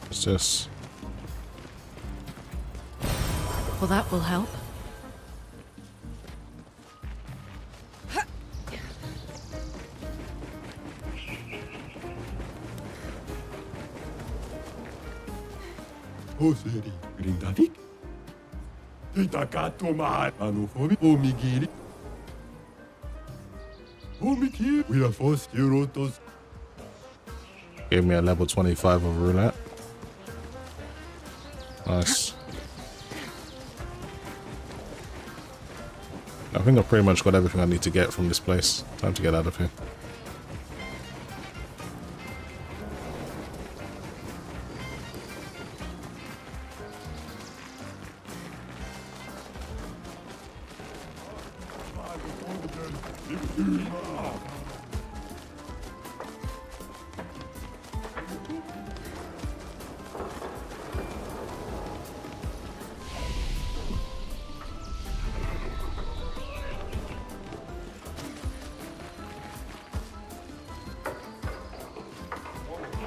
What's this? Well, that will help. Gave me a level 25 of roulette. Nice. I think I've pretty much got everything I need to get from this place. Time to get out of here.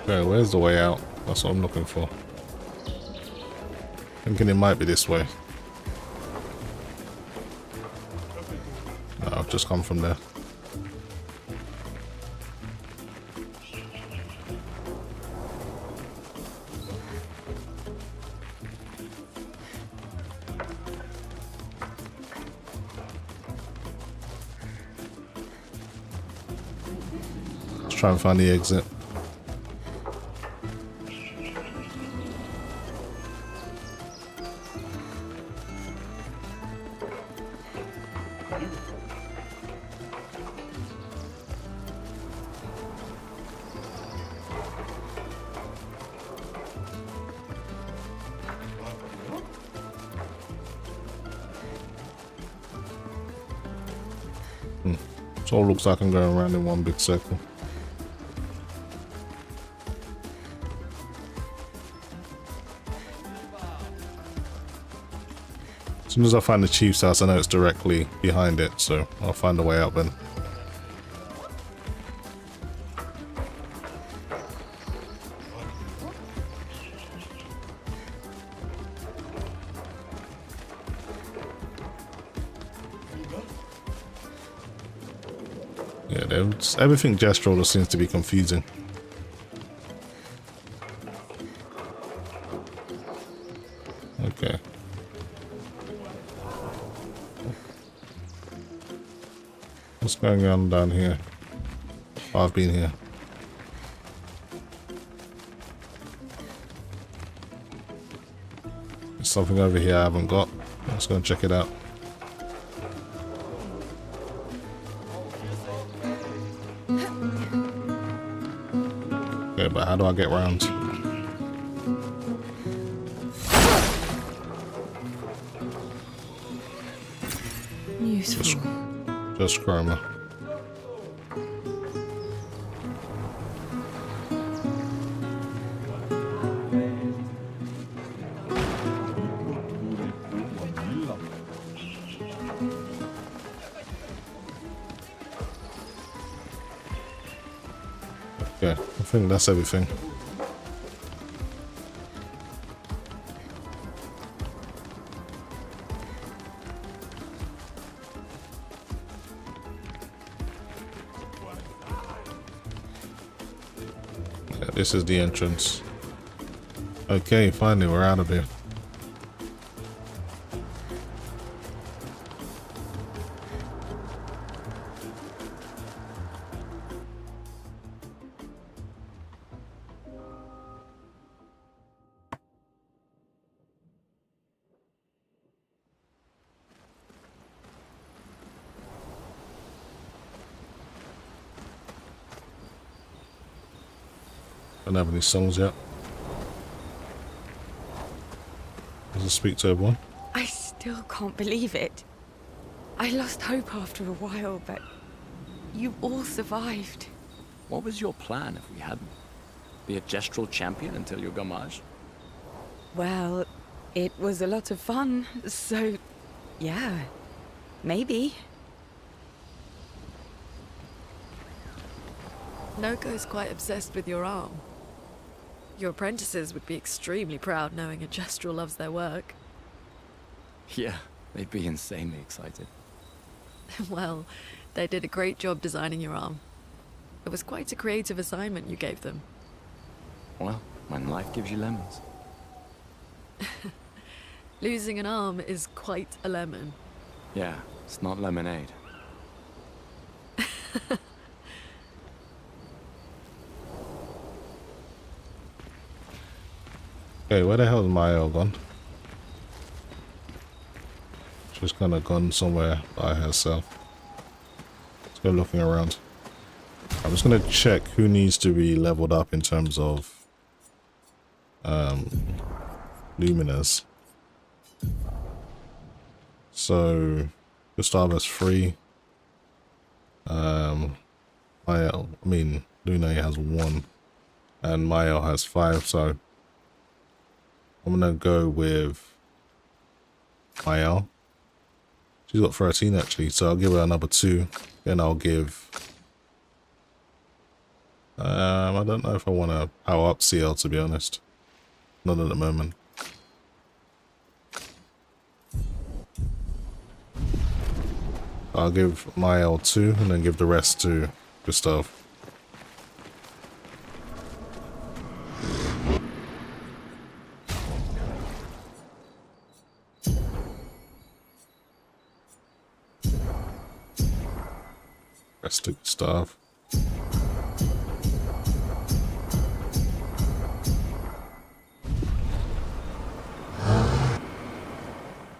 Okay, where's the way out? That's what I'm looking for. Thinking it might be this way. No, I've just come from there. Let's try and find the exit. It all looks like I'm going around in one big circle. As soon as I find the chief's house, I know it's directly behind it, so I'll find a way out then. Yeah, everything gestural just seems to be confusing. Okay. What's going on down here? Oh, I've been here. There's something over here I haven't got. Let's go and check it out. Okay, but how do I get round? Useful. Just chroma. Okay, I think that's everything. This is the entrance. Okay, finally we're out of here. Don't have any songs yet. Does it speak to everyone? I still can't believe it. I lost hope after a while, but you all survived. What was your plan if we hadn't? Be a gestural champion until your gamage? Well, it was a lot of fun, so yeah, maybe. Noko's quite obsessed with your arm. Your apprentices would be extremely proud knowing a gestural loves their work. Yeah, they'd be insanely excited. Well, they did a great job designing your arm. It was quite a creative assignment you gave them. Well, when life gives you lemons. Losing an arm is quite a lemon. Yeah, it's not lemonade. Okay, where the hell is Mayo gone? She's kind of gone somewhere by herself. Let's go looking around. I'm just going to check who needs to be leveled up in terms of luminous. So Gustavo's 3. Luna has 1 and Mayo has 5, so I'm gonna go with Mayo. She's got 13 actually, so I'll give her another 2. Then I'll give I don't know if I want to power up CL, to be honest. Not at the moment. I'll give Mayo 2 and then give the rest to Gustav. Rest to Gustav.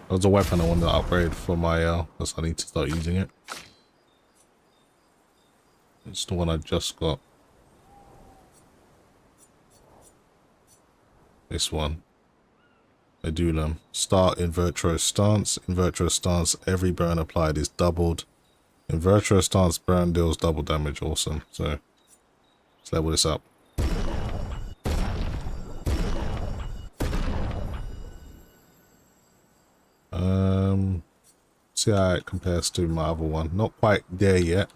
There's a weapon I want to upgrade for my because I need to start using it. It's the one I just got. This one. Medullum. Start in Virtuo Stance. In Virtuo Stance, every burn applied is doubled. In Virtuo Stance, burn deals double damage. Awesome. So, let's level this up. See how it compares to my other one. Not quite there yet.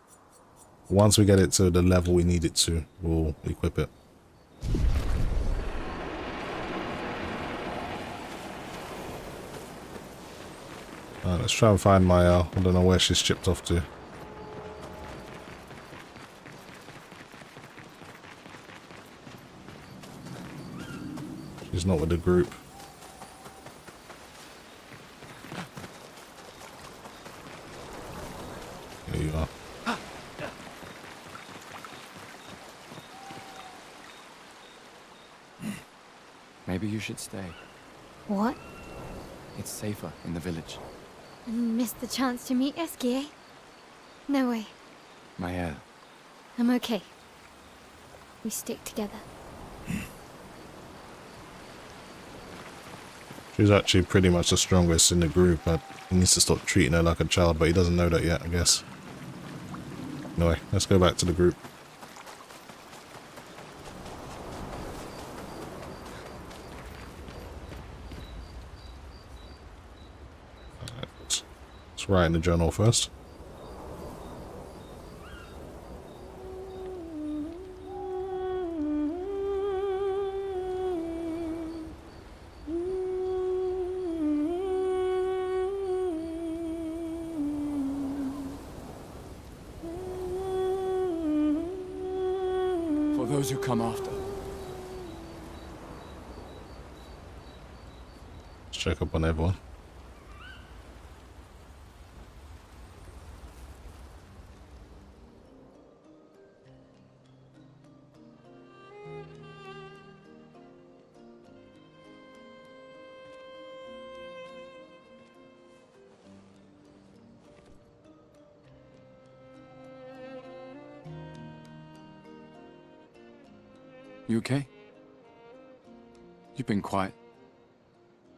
Once we get it to the level we need it to, we'll equip it. Alright, let's try and find my I don't know where she's chipped off to. She's not with the group. There you are. Maybe you should stay. What? It's safer in the village. And missed the chance to meet Eski, eh? No way. Maya. I'm okay. We stick together. She's actually pretty much the strongest in the group, but he needs to stop treating her like a child, but he doesn't know that yet, I guess. Anyway, let's go back to the group. Alright, let's write in the journal first. For those who come after, check up on everyone. You okay? You've been quiet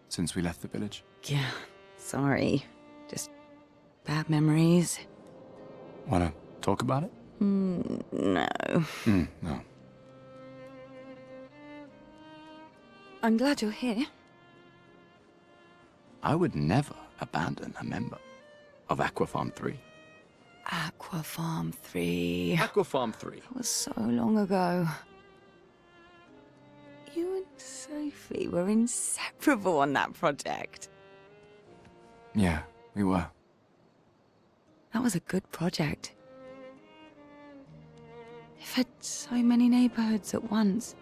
since we left the village. Yeah, sorry. Just bad memories. Wanna talk about it? No. No. I'm glad you're here. I would never abandon a member of Aquafarm 3. Aquafarm 3. Aquafarm 3. That was so long ago. You and Sophie were inseparable on that project. Yeah, we were. That was a good project. It fed so many neighborhoods at once.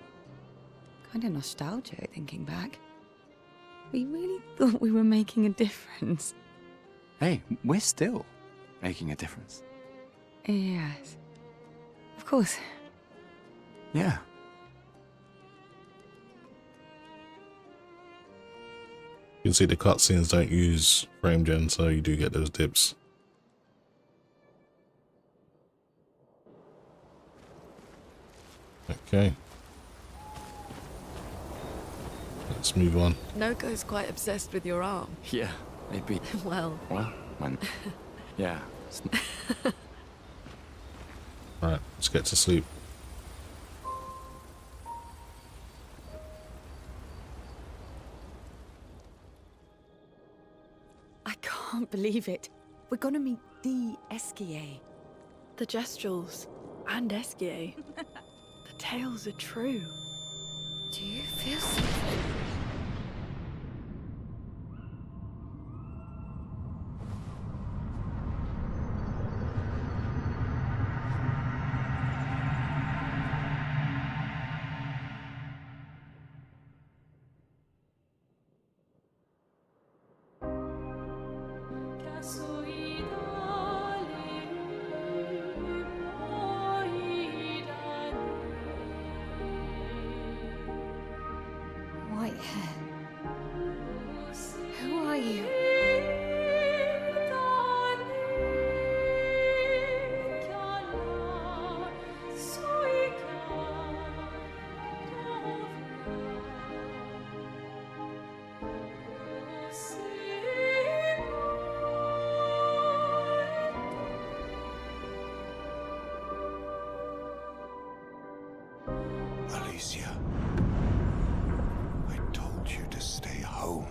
Kind of nostalgic thinking back. We really thought we were making a difference. Hey, we're still making a difference. Yes. Of course. Yeah. You can see the cutscenes don't use frame gen, so you do get those dips. Okay. Let's move on. Noko's quite obsessed with your arm. Yeah, maybe. Well, when... Yeah. Right, let's get to sleep. I can't believe it. We're gonna meet D-RGB. the Gestrals and Esquier. The tales are true. Do you feel something? White hair. Who are you? Alicia, I told you to stay home.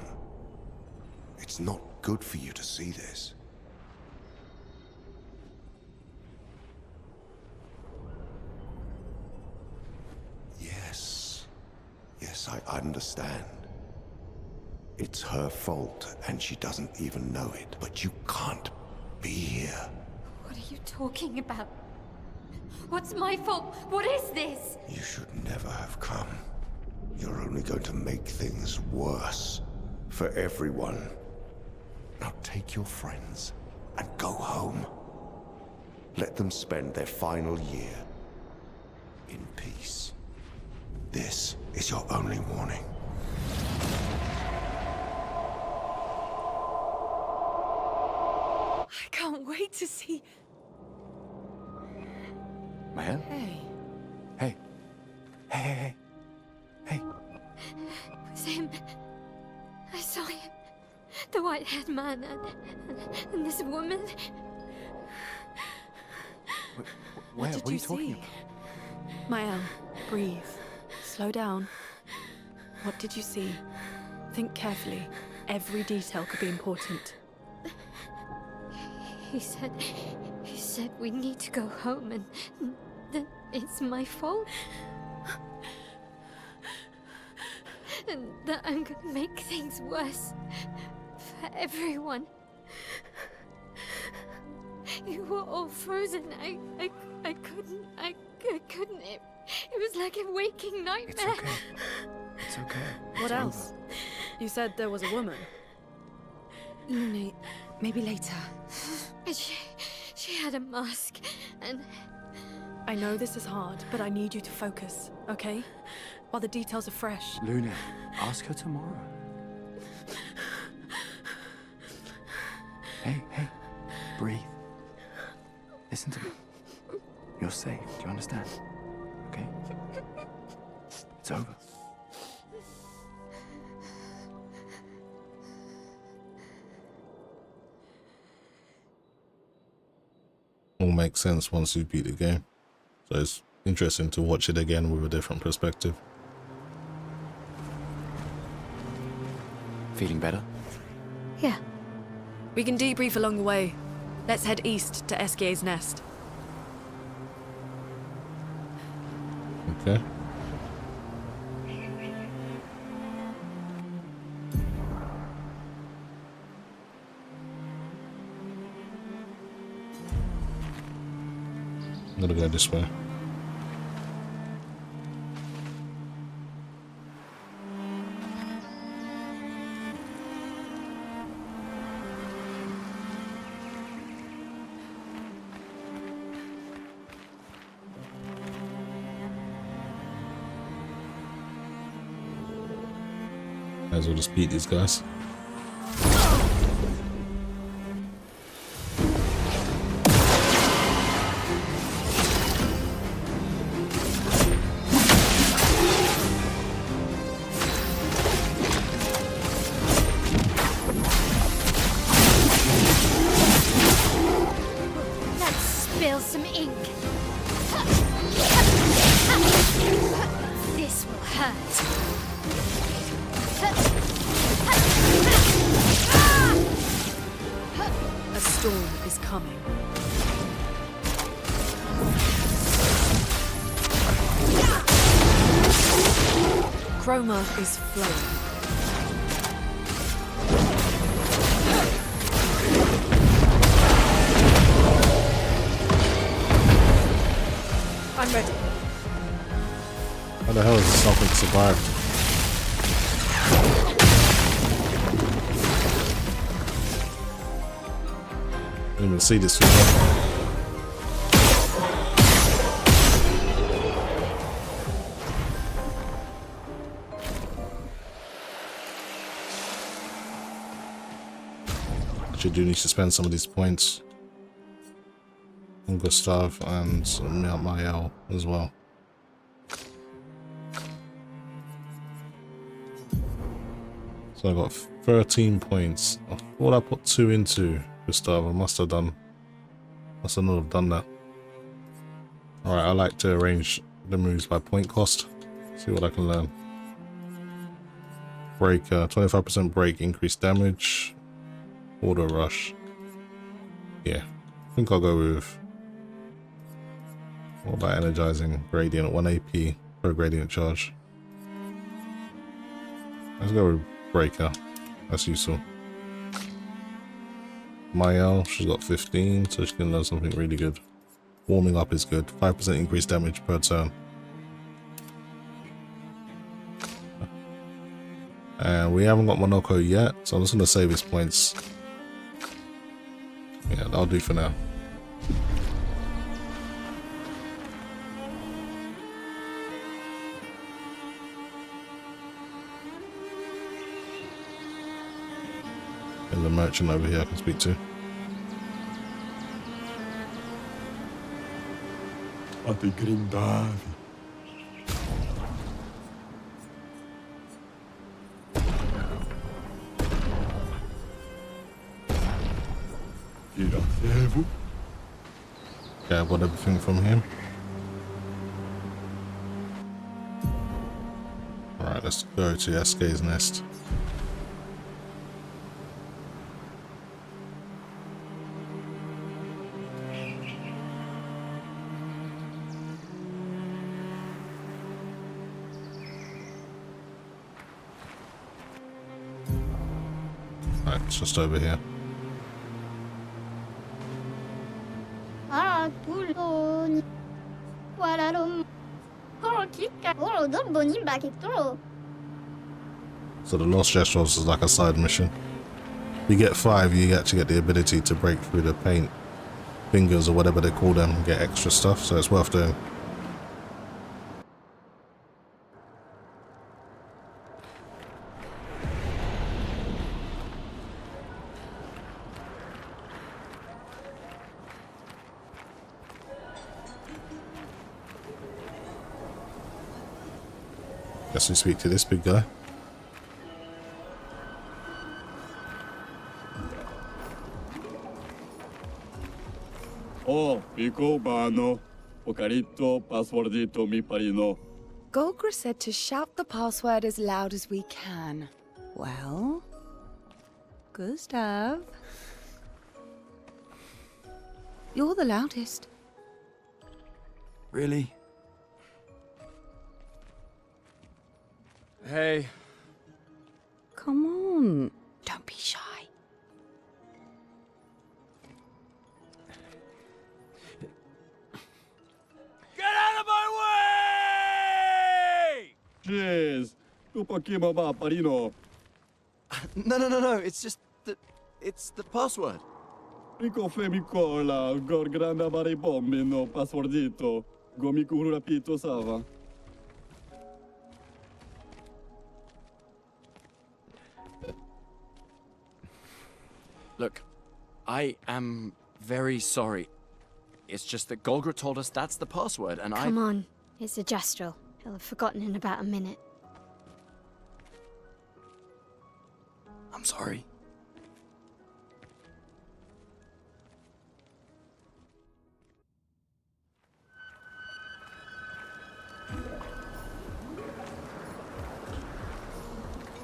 It's not good for you to see this. Yes, I understand. It's her fault, and she doesn't even know it. But you can't be here. What are you talking about? What's my fault? What is this? You should never have come. You're only going to make things worse for everyone. Now take your friends and go home. Let them spend their final year in peace. This is your only warning. I can't wait to see. Maya? Hey. Hey. Hey. It was him. I saw him. The white-haired man and this woman. Where? What What are you did talking see? about? Mael, breathe. Slow down. What did you see? Think carefully. Every detail could be important. He said we need to go home and that it's my fault. And that I'm gonna make things worse for everyone. You were all frozen. I couldn't. It was like a waking nightmare. It's okay. It's okay. What It's else? over. You said there was a woman. No, maybe later. She had a mask, and I know this is hard, but I need you to focus, okay? While the details are fresh. Luna, ask her tomorrow. Hey, breathe. Listen to me. You're safe, do you understand? Okay? It's over. All makes sense once you beat the game. So it's interesting to watch it again with a different perspective. Feeling better? yeah. We can debrief along the way. Let's head east to SKA's nest. Okay. I'm gonna go this way. Might as well just beat these guys. Let's spill some ink. This will hurt. A storm is coming. Chroma is flowing. I'm ready. How the hell is this something survived? Didn't even see this before. Actually do need to spend some of these points on Gustav and Mael as well. So I got 13 points. I thought I put 2 into Gustav. I must not have done that. Alright, I like to arrange the moves by point cost. See what I can learn. Break, 25% break, increased damage. Auto rush. Yeah, I think I'll go with. What about energizing gradient? 1 AP per gradient charge. Let's go with breaker. That's useful. Mael, she's got 15, so she can learn something really good. Warming up is good. 5% increased damage per turn. And we haven't got Monoko yet, so I'm just going to save his points. Yeah, that'll do for now. And the merchant over here I can speak to. Yeah, I got everything from him. Alright, let's go to SK's nest. Alright, it's just over here. So the Lost Gestures is like a side mission. If you get 5, you actually get the ability to break through the paint fingers or whatever they call them and get extra stuff, so it's worth doing. Guess we speak to this big guy. Oh, Bicobano, Ocarito, Passwordito, mi parino. Golgra said to shout the password as loud as we can. Well, Gustav, you're the loudest. Really? Hey. Come on, don't be shy. Get out of my way! Jeez, tu pakima ba parino. No. It's just that it's the password. Rico femicola, gorgranda bari bombino, passwordito, gomiku rapito sava. Look, I am very sorry. It's just that Golgra told us that's the password, and Come on, it's a Gestural. He'll have forgotten in about a minute. I'm sorry.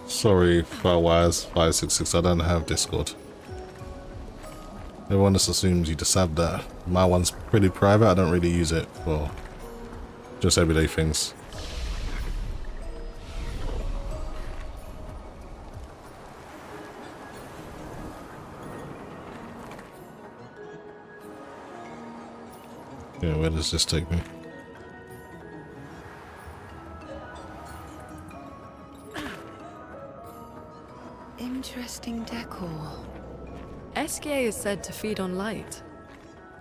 Sorry, Firewires 566, I don't have Discord. Everyone just assumes you just have that. My one's pretty private, I don't really use it for just everyday things. Yeah, where does this take me? Interesting decor. SK is said to feed on light.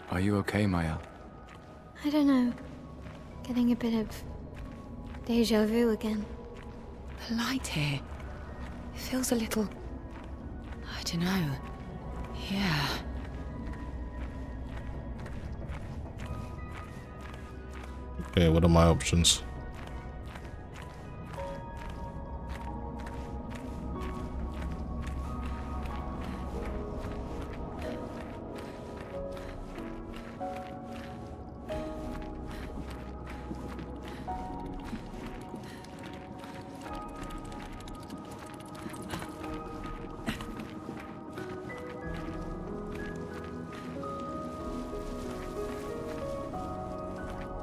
Are you okay, Maya? I don't know. Getting a bit of deja vu again. The light here, it feels a little, I don't know. Yeah. Okay, what are my options?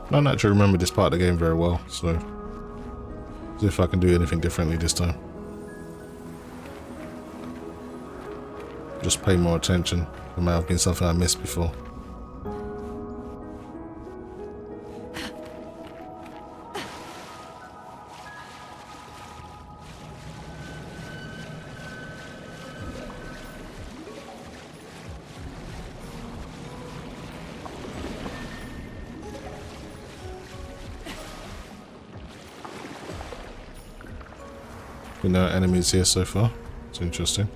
I don't actually remember this part of the game very well, so see if I can do anything differently this time. Just pay more attention. There might have been something I missed before. No enemies here so far. It's interesting.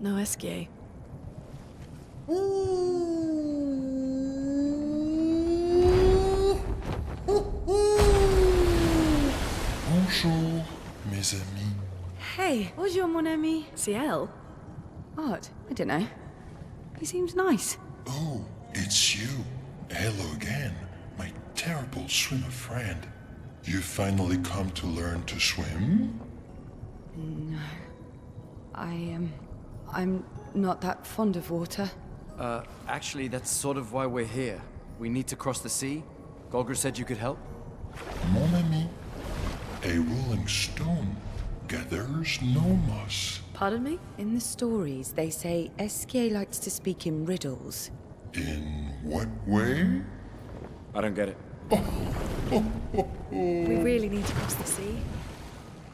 No SK. Bonjour, mes amis. Hey, bonjour mon ami. CL? What? I don't know. He seems nice. Oh, it's you. Hello again, my terrible swimmer friend. You finally come to learn to swim? No. I'm not that fond of water. Actually, that's sort of why we're here. We need to cross the sea. Golgra said you could help. Mon ami, A rolling stone gathers no moss. Pardon me? In the stories, they say Esquier likes to speak in riddles. In what way? I don't get it. We really need to cross the sea.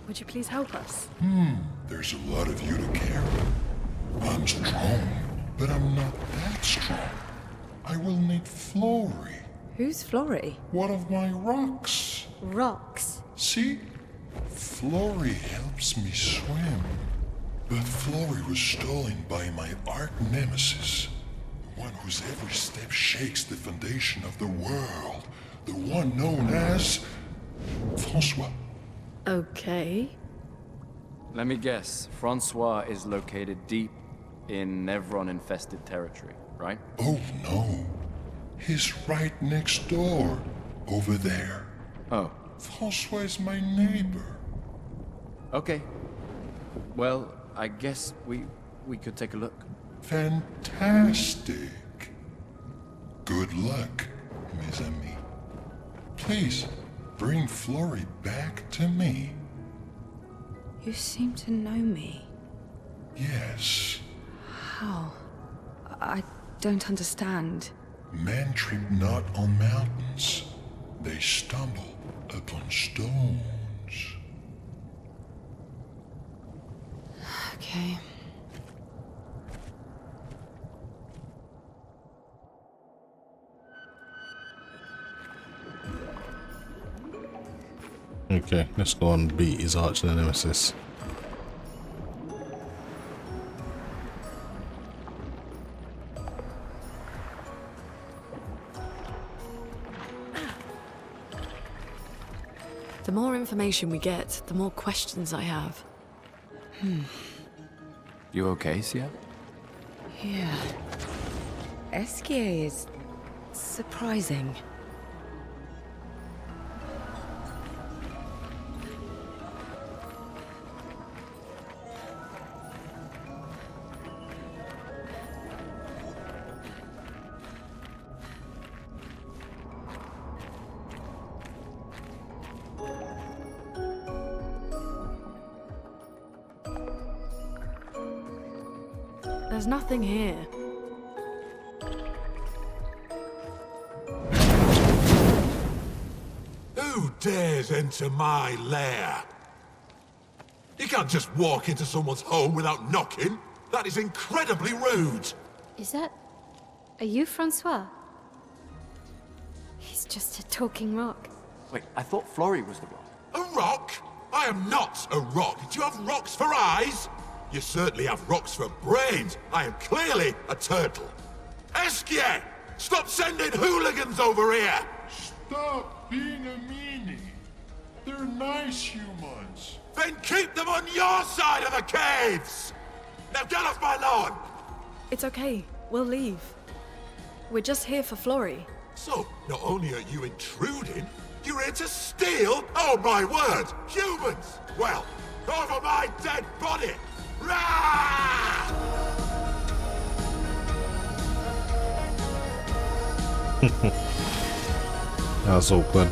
Would you please help us? There's a lot of you to carry. I'm strong, but I'm not that strong. I will need Flory. Who's Flory? One of my rocks. Rocks. See? Flory helps me swim. But Flory was stolen by my arch nemesis. The one whose every step shakes the foundation of the world. The one known as... Francois. Okay. Let me guess. Francois is located deep in Nevron-infested territory, right? Oh no. He's right next door. Over there. Oh. Francois is my neighbor. Okay. Well, I guess we could take a look. Fantastic. Good luck, mes amis. Please, bring Flory back to me. You seem to know me. Yes. How? I don't understand. Men trip not on mountains. They stumble upon stones. Okay. Okay, let's go and beat his arch nemesis. The more information we get, the more questions I have. You okay, Sia? Yeah. Esquier is surprising. There's nothing here. Who dares enter my lair? You can't just walk into someone's home without knocking. That is incredibly rude. Is that... Are you Francois? He's just a talking rock. Wait, I thought Flory was the rock. A rock? I am not a rock. Do you have rocks for eyes? You certainly have rocks for brains. I am clearly a turtle. Esquier! Stop sending hooligans over here! Stop being a meanie. They're nice humans. Then keep them on your side of the caves! Now get off my lawn! It's okay. We'll leave. We're just here for Flory. So, not only are you intruding, you're here to steal? Oh my word! Humans! Well, over my dead body! Rah! That's awkward.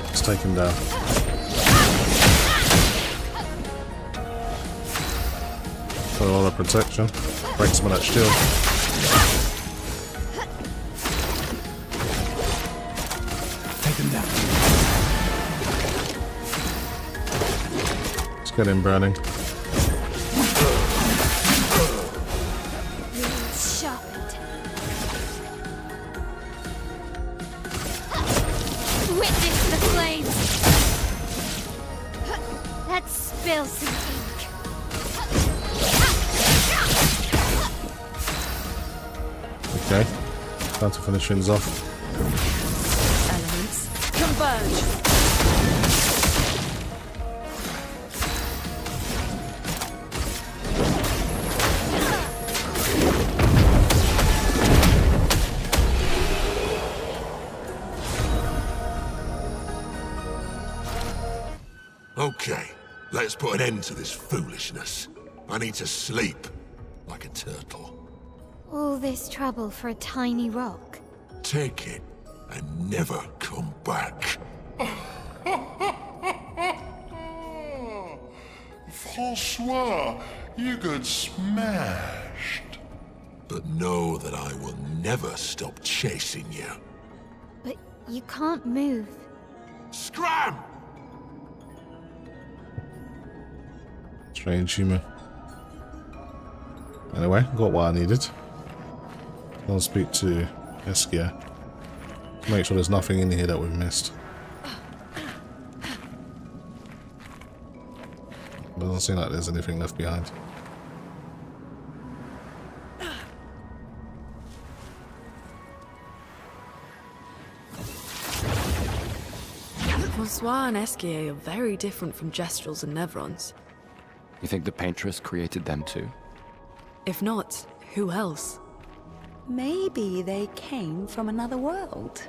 Let's take him down. Got a lot of protection. Break some of that shield. Take him down. Let's get him burning. Sharpened. Witness the flames. Let's spill some ink. Okay, time to finish things off. Elements converge. Okay, let's put an end to this foolishness. I need to sleep like a turtle. All this trouble for a tiny rock. Take it and never come back. Francois, you got smashed. But know that I will never stop chasing you. But you can't move. Scram! Strange human. Anyway, got what I needed. I'll speak to Eskia. Make sure there's nothing in here that we've missed. Doesn't seem like there's anything left behind. Francois and Esquier are very different from Gestrels and Nevrons. You think the Paintress created them too? If not, who else? Maybe they came from another world.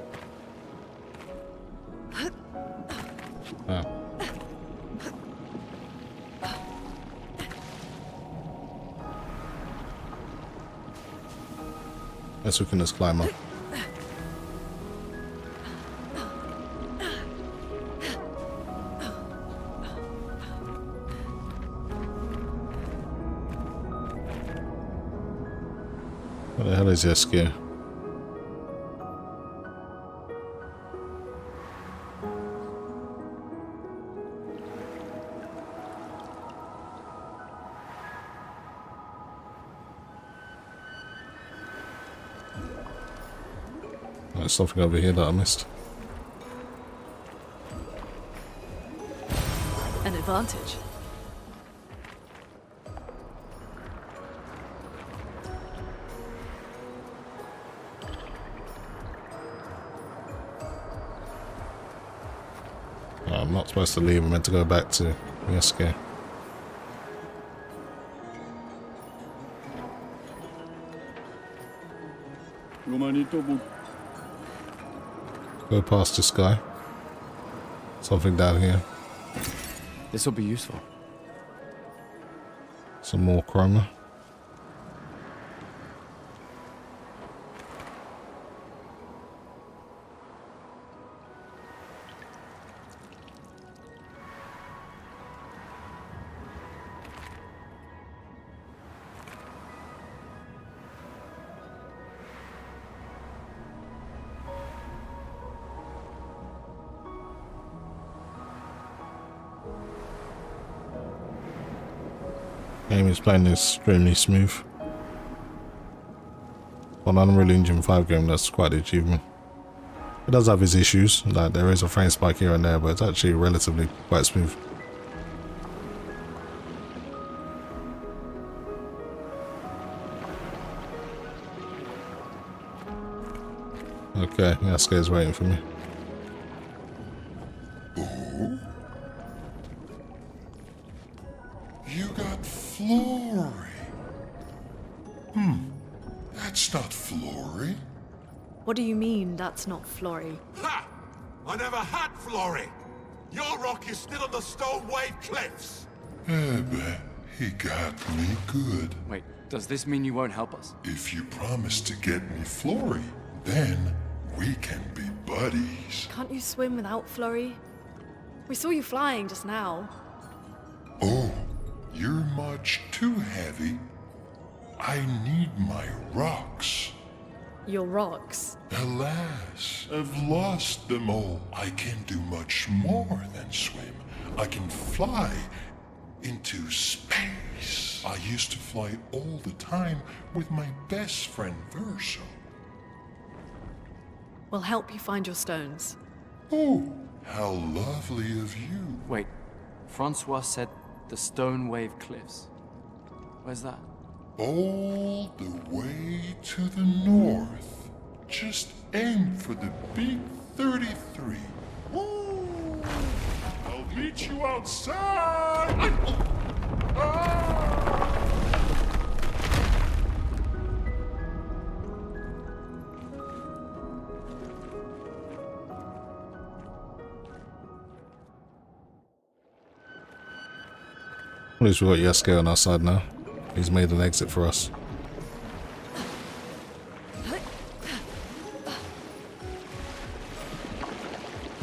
Oh. Guess we can just climb up. What the hell is this gear? There's something over here that I missed. An advantage. Oh, I'm not supposed to leave. I'm meant to go back to Yeske. Go past this guy. Something down here. This will be useful. Some more chroma. Game is playing extremely smooth. On an Unreal Engine 5 game, that's quite the achievement. It does have its issues, like there is a frame spike here and there, but it's actually relatively quite smooth. Okay, Yasuke is waiting for me. Oh? You got Flory. That's not Flory. What do you mean, that's not Flory? Ha! I never had Flory! Your rock is still on the Stone Wave Cliffs! But he got me good. Wait, does this mean you won't help us? If you promise to get me Flory, then we can be buddies. Can't you swim without Flory? We saw you flying just now. Oh, you're much too heavy. I need my rocks. Your rocks? Alas, I've lost them all. I can do much more than swim. I can fly into space. I used to fly all the time with my best friend Verso. We'll help you find your stones. Oh, how lovely of you. Wait, Francois said the Stone Wave Cliffs. Where's that? All the way to the north. Just aim for the big 33. Woo! I'll meet you outside! At least we've got Yasuke on our side now. He's made an exit for us.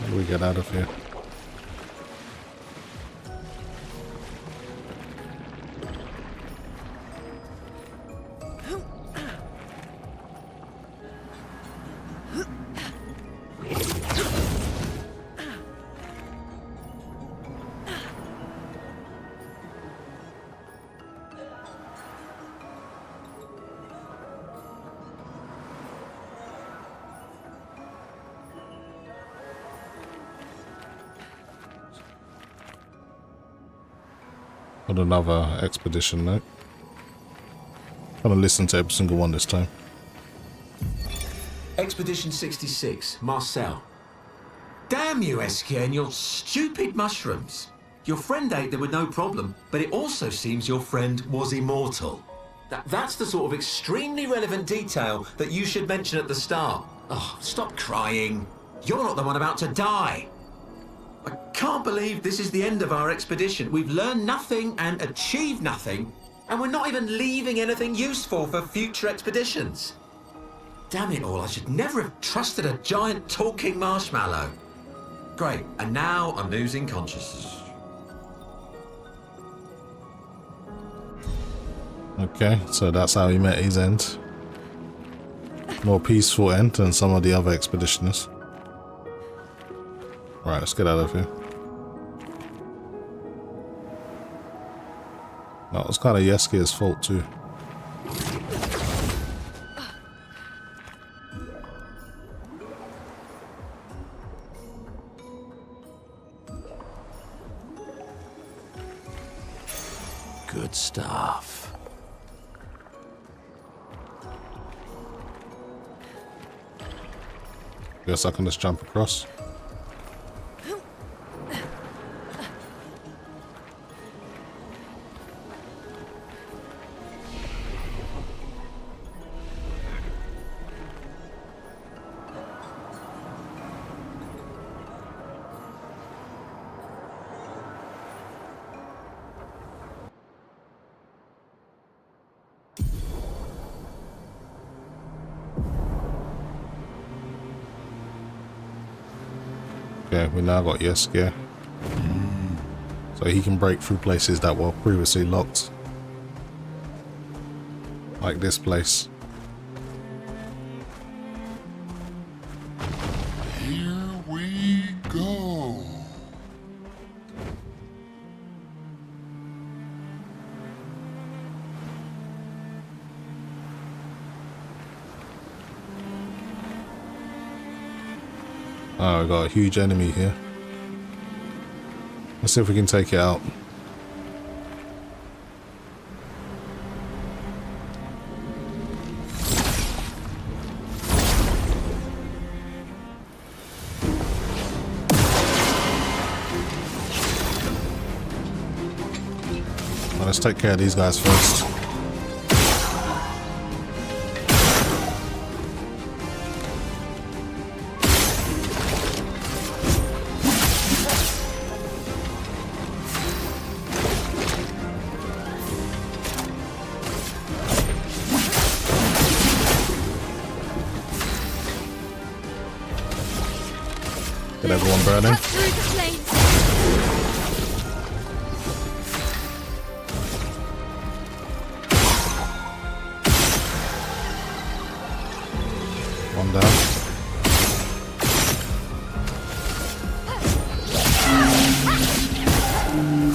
How do we get out of here? Got another expedition note. I'm gonna listen to every single one this time. Expedition 66, Marcel. Damn you, Eskia, and your stupid mushrooms. Your friend ate them with no problem, but it also seems your friend was immortal. That's the sort of extremely relevant detail that you should mention at the start. Oh, stop crying. You're not the one about to die. I can't believe this is the end of our expedition. We've learned nothing and achieved nothing, and we're not even leaving anything useful for future expeditions. Damn it all, I should never have trusted a giant talking marshmallow. Great, and now I'm losing consciousness. Okay, so that's how he met his end. More peaceful end than some of the other expeditioners. Right, let's get out of here. That was kind of Yeskia's fault too. Good stuff. Guess I can just jump across. Okay, we now got Yeskia. So he can break through places that were previously locked. Like this place. Here we go. Oh, we got a huge enemy here. Let's see if we can take it out. Well, let's take care of these guys first. Get everyone burning. Cut through the flames. One down.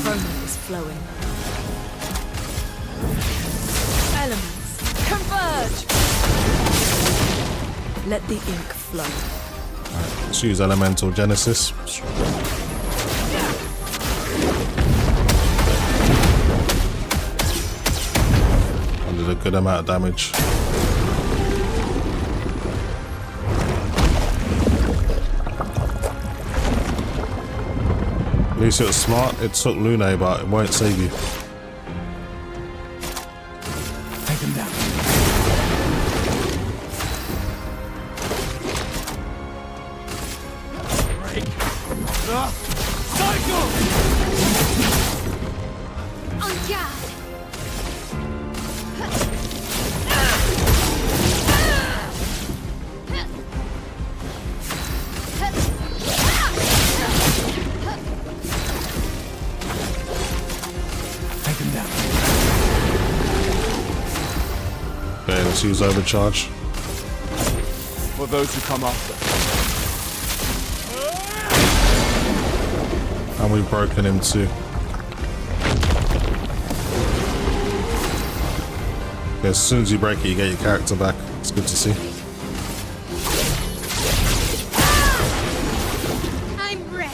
Chroma is flowing. Elements, converge! Let the ink flow. Alright, let's use Elemental Genesis. I did a good amount of damage. At least it was smart. It took Lune, but it won't save you. Take him down. On guard. R2's overcharge. For those who come after. And we've broken him too. Okay, as soon as you break it, you get your character back. It's good to see. I'm ready.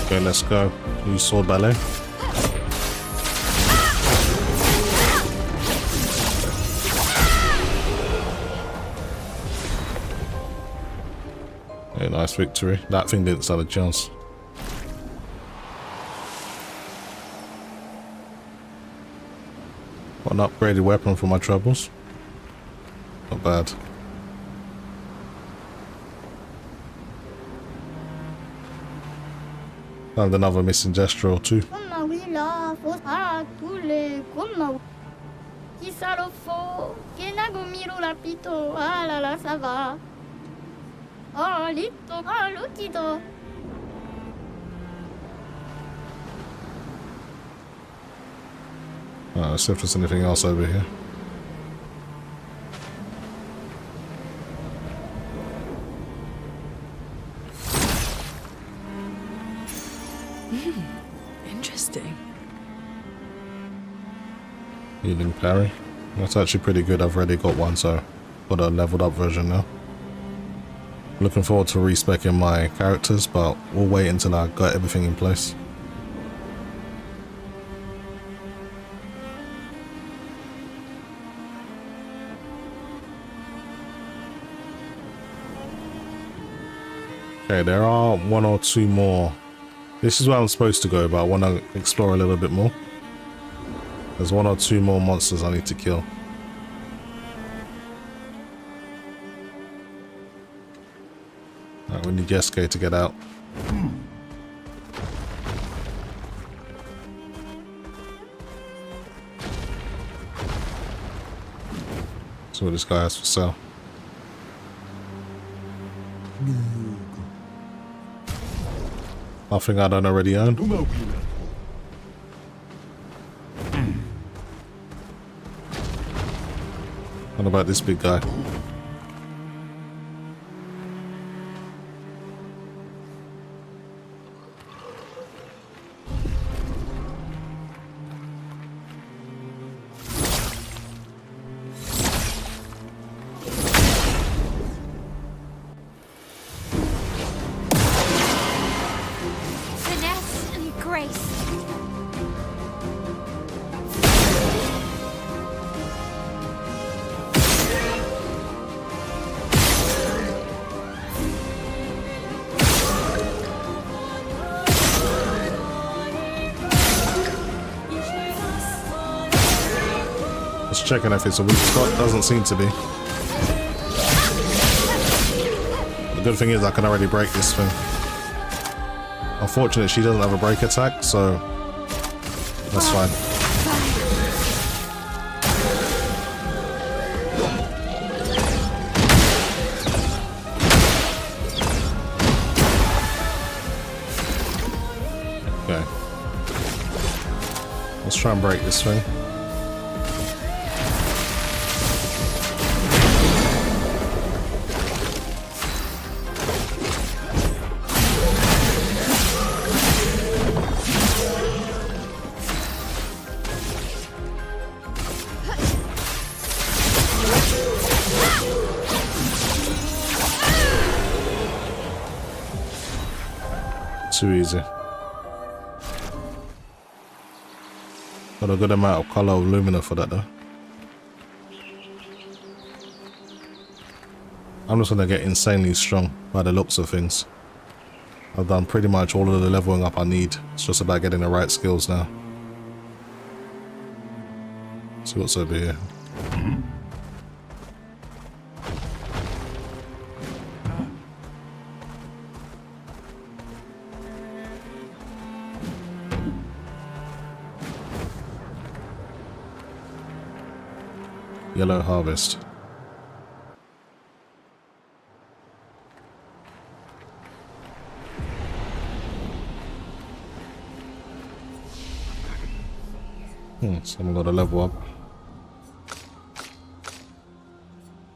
Okay, let's go. Use sword ballet. Okay, nice victory. That thing didn't stand a chance. Got an upgraded weapon for my troubles. Not bad. And another missing gesture or two. Let's see if there's anything else over here. Interesting. Healing parry. That's actually pretty good. I've already got one, so got a leveled up version now. Looking forward to respecing my characters, but we'll wait until I got everything in place. Okay, there are one or two more. This is where I'm supposed to go, but I want to explore a little bit more. There's one or two more monsters I need to kill. Alright, we need SK to get out. See what this guy has for sale. Nothing I don't already own. What about this big guy? Finesse and grace. Just checking if it's a weak spot. Doesn't seem to be. The good thing is I can already break this thing. Unfortunately, she doesn't have a break attack, so that's fine. Okay. Let's try and break this thing. Too easy. Got a good amount of color of lumina for that though. I'm just gonna get insanely strong by the looks of things. I've done pretty much all of the leveling up I need. It's just about getting the right skills now. See what's over here. Yellow harvest. Someone got a level up.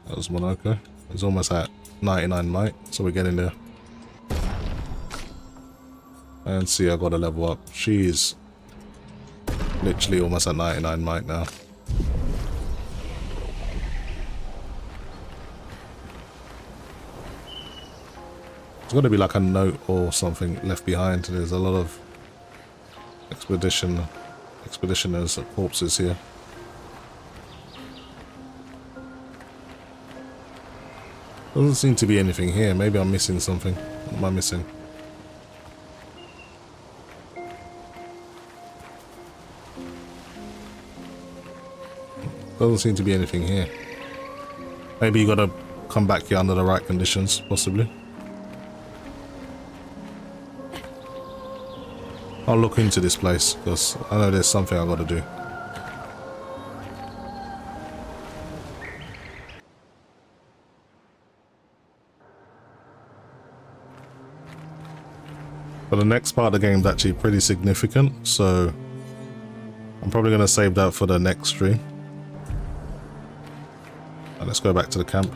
That was Monaco. It's almost at 99 might, so we're getting there. And see, I got a level up. She's literally almost at 99 might now. There's got to be like a note or something left behind. There's a lot of expeditioners corpses here. Doesn't seem to be anything here. Maybe I'm missing something. What am I missing? Doesn't seem to be anything here. Maybe you gotta come back here under the right conditions, possibly. I'll look into this place, because I know there's something I gotta do. But the next part of the game is actually pretty significant, so I'm probably gonna save that for the next stream. And let's go back to the camp.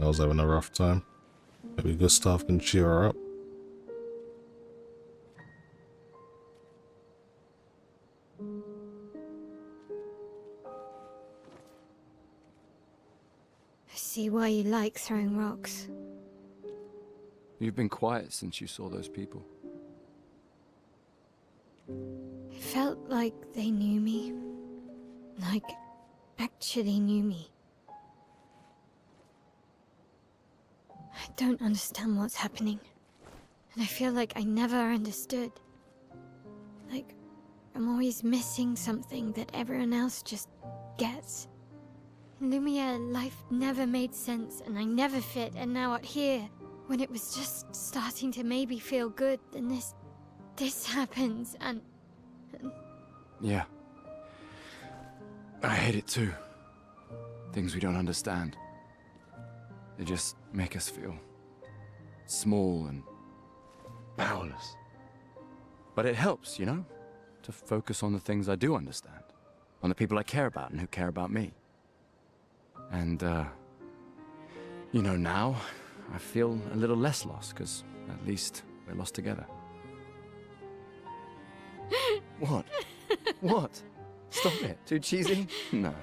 I was having a rough time. Maybe Gustav can cheer her up. I see why you like throwing rocks. You've been quiet since you saw those people. It felt like they knew me. Like, actually knew me. I don't understand what's happening. And I feel like I never understood. Like, I'm always missing something that everyone else just gets. In Lumiere, life never made sense, and I never fit, and now out here, when it was just starting to maybe feel good, then this happens, and... Yeah. I hate it too. Things we don't understand. They just make us feel small and powerless. But it helps, you know, to focus on the things I do understand, on the people I care about and who care about me. And, you know, now I feel a little less lost, because at least we're lost together. What? What? Stop it. Too cheesy? No.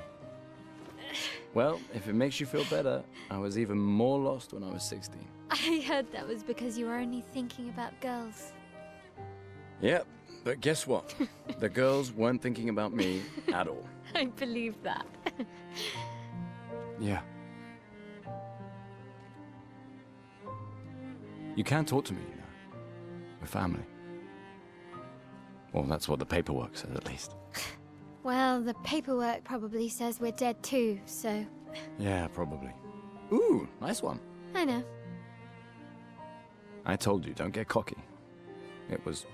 Well, if it makes you feel better, I was even more lost when I was 16. I heard that was because you were only thinking about girls. Yep, but guess what? The girls weren't thinking about me at all. I believe that. Yeah. You can talk to me, you know. We're family. Well, that's what the paperwork says, at least. Well, the paperwork probably says we're dead too, so... Yeah, probably. Ooh, nice one. I know. I told you, don't get cocky. It was...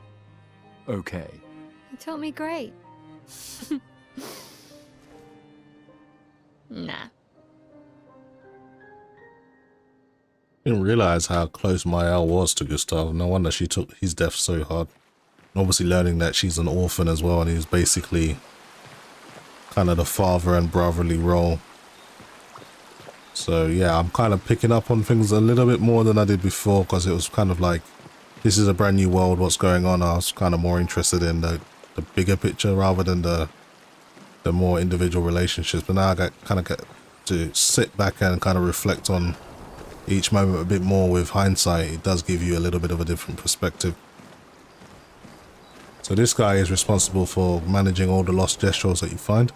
okay. You taught me great. Nah. Didn't realize how close Maëlle was to Gustav. No wonder she took his death so hard. Obviously learning that she's an orphan as well, and he was basically kind of the father and brotherly role. So yeah, I'm kind of picking up on things a little bit more than I did before, because it was kind of like, this is a brand new world, what's going on. I was kind of more interested in the bigger picture rather than the the more individual relationships. But now I kind of get to sit back and kind of reflect on each moment a bit more with hindsight. It does give you a little bit of a different perspective. So this guy is responsible for managing all the lost gestures that you find.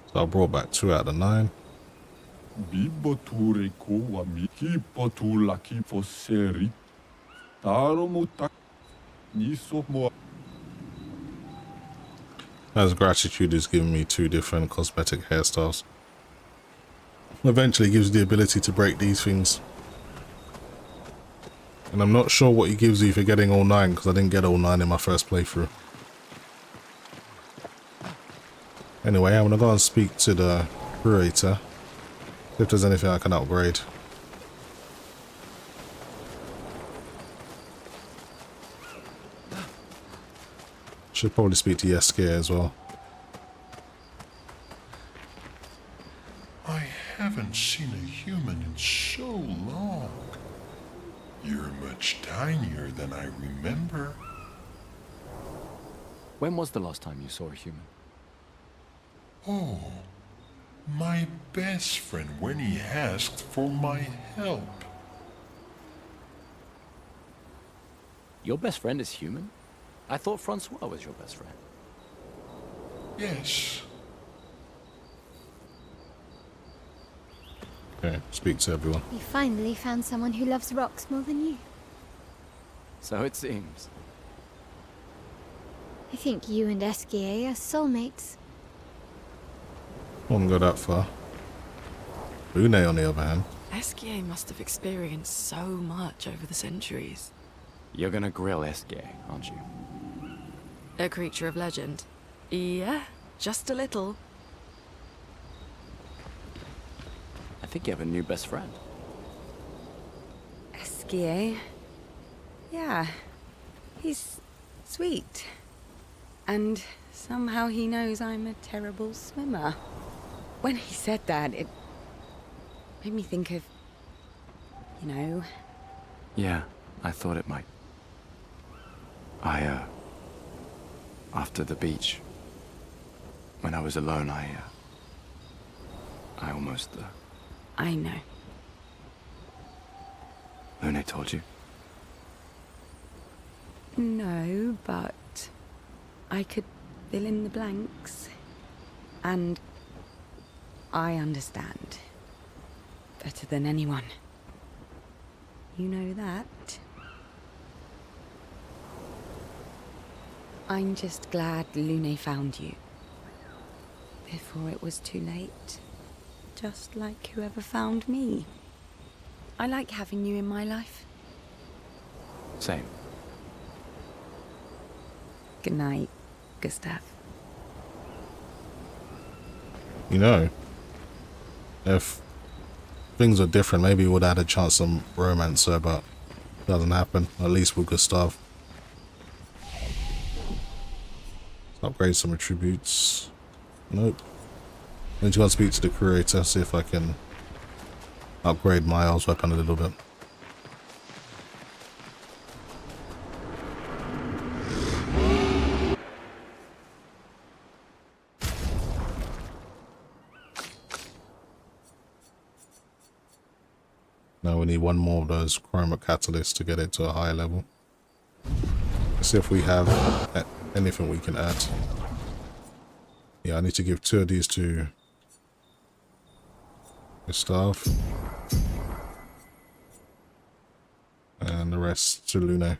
So I brought back 2 out of 9. As gratitude is giving me 2 different cosmetic hairstyles. Eventually gives you the ability to break these things. And I'm not sure what he gives you for getting all 9, because I didn't get all 9 in my first playthrough. Anyway, I'm gonna go and speak to the curator, if there's anything I can upgrade. Should probably speak to Yeskier as well. I haven't seen a human in so long. You're much tinier than I remember. When was the last time you saw a human? Oh, my best friend when he asked for my help. Your best friend is human? I thought Francois was your best friend. Yes. Okay, speak to everyone. You finally found someone who loves rocks more than you. So it seems. I think you and Esquier are soulmates. I wouldn't go that far. Une, on the other hand. Esquier must have experienced so much over the centuries. You're gonna grill Esquier, aren't you? A creature of legend. Yeah, just a little. I think you have a new best friend. Esquier. Yeah, he's sweet. And somehow he knows I'm a terrible swimmer. When he said that, it made me think of, you know... Yeah, I thought it might. After the beach, when I was alone, I almost... I know. Lune told you? No, but I could fill in the blanks. And I understand. Better than anyone. You know that. I'm just glad Lune found you. Before it was too late. Just like whoever found me. I like having you in my life. Same. Good night, Gustav. You know, if things are different, maybe we would have had a chance some romance there, but it doesn't happen. At least with Gustav. Let's upgrade some attributes. Nope. I need to go and speak to the curator, see if I can upgrade my Aorus weapon a little bit. Now we need one more of those chroma catalysts to get it to a higher level. Let's see if we have anything we can add. Yeah, I need to give 2 of these to Gustav. And the rest to Lune.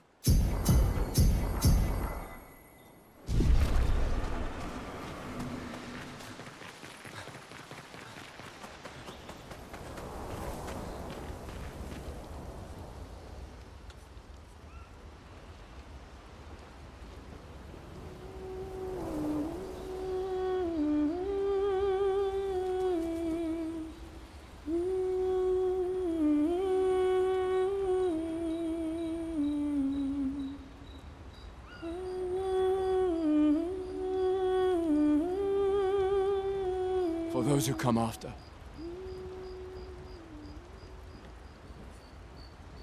those who come after.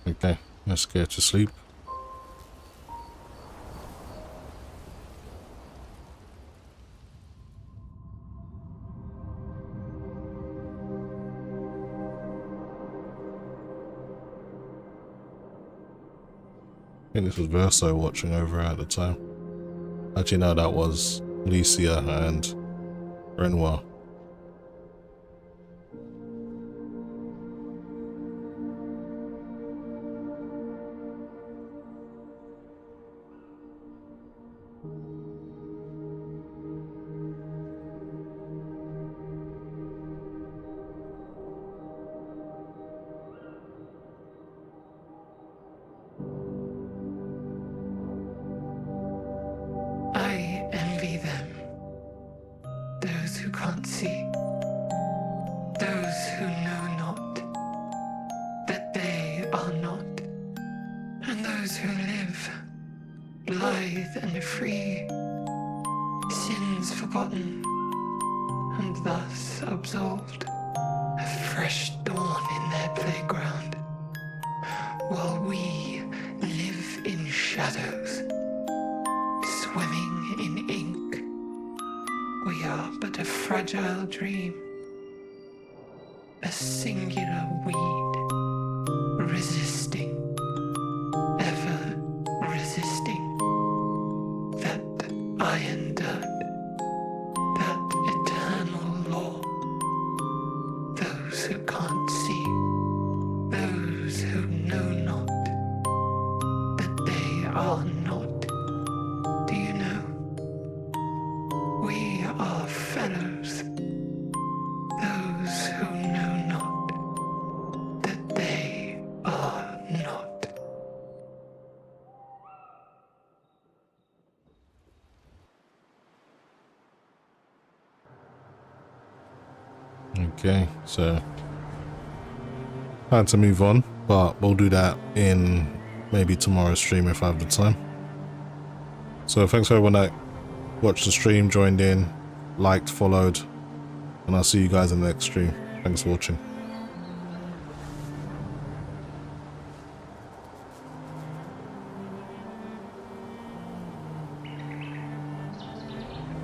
Okay, let's get to sleep. I think this was Verso watching over at the time. Actually, no, that was Licia and Renoir. I envy them. Those who can't see. Those who know not that they are not. And those who live, blithe and free, sins forgotten, and thus absolved, a fresh dawn in their playground, while we live in shadows, swimming in ink. We are but a fragile dream, a singular weed, resisting, ever resisting, that iron dirt, that eternal law. Those who can't see, those who know not that they are not. Do you know? We are fellows. Those who know not that they are not. Okay, so time to move on, but we'll do that in maybe tomorrow's stream if I have the time. So thanks for everyone that watched the stream, joined in, liked, followed, and I'll see you guys in the next stream. Thanks for watching.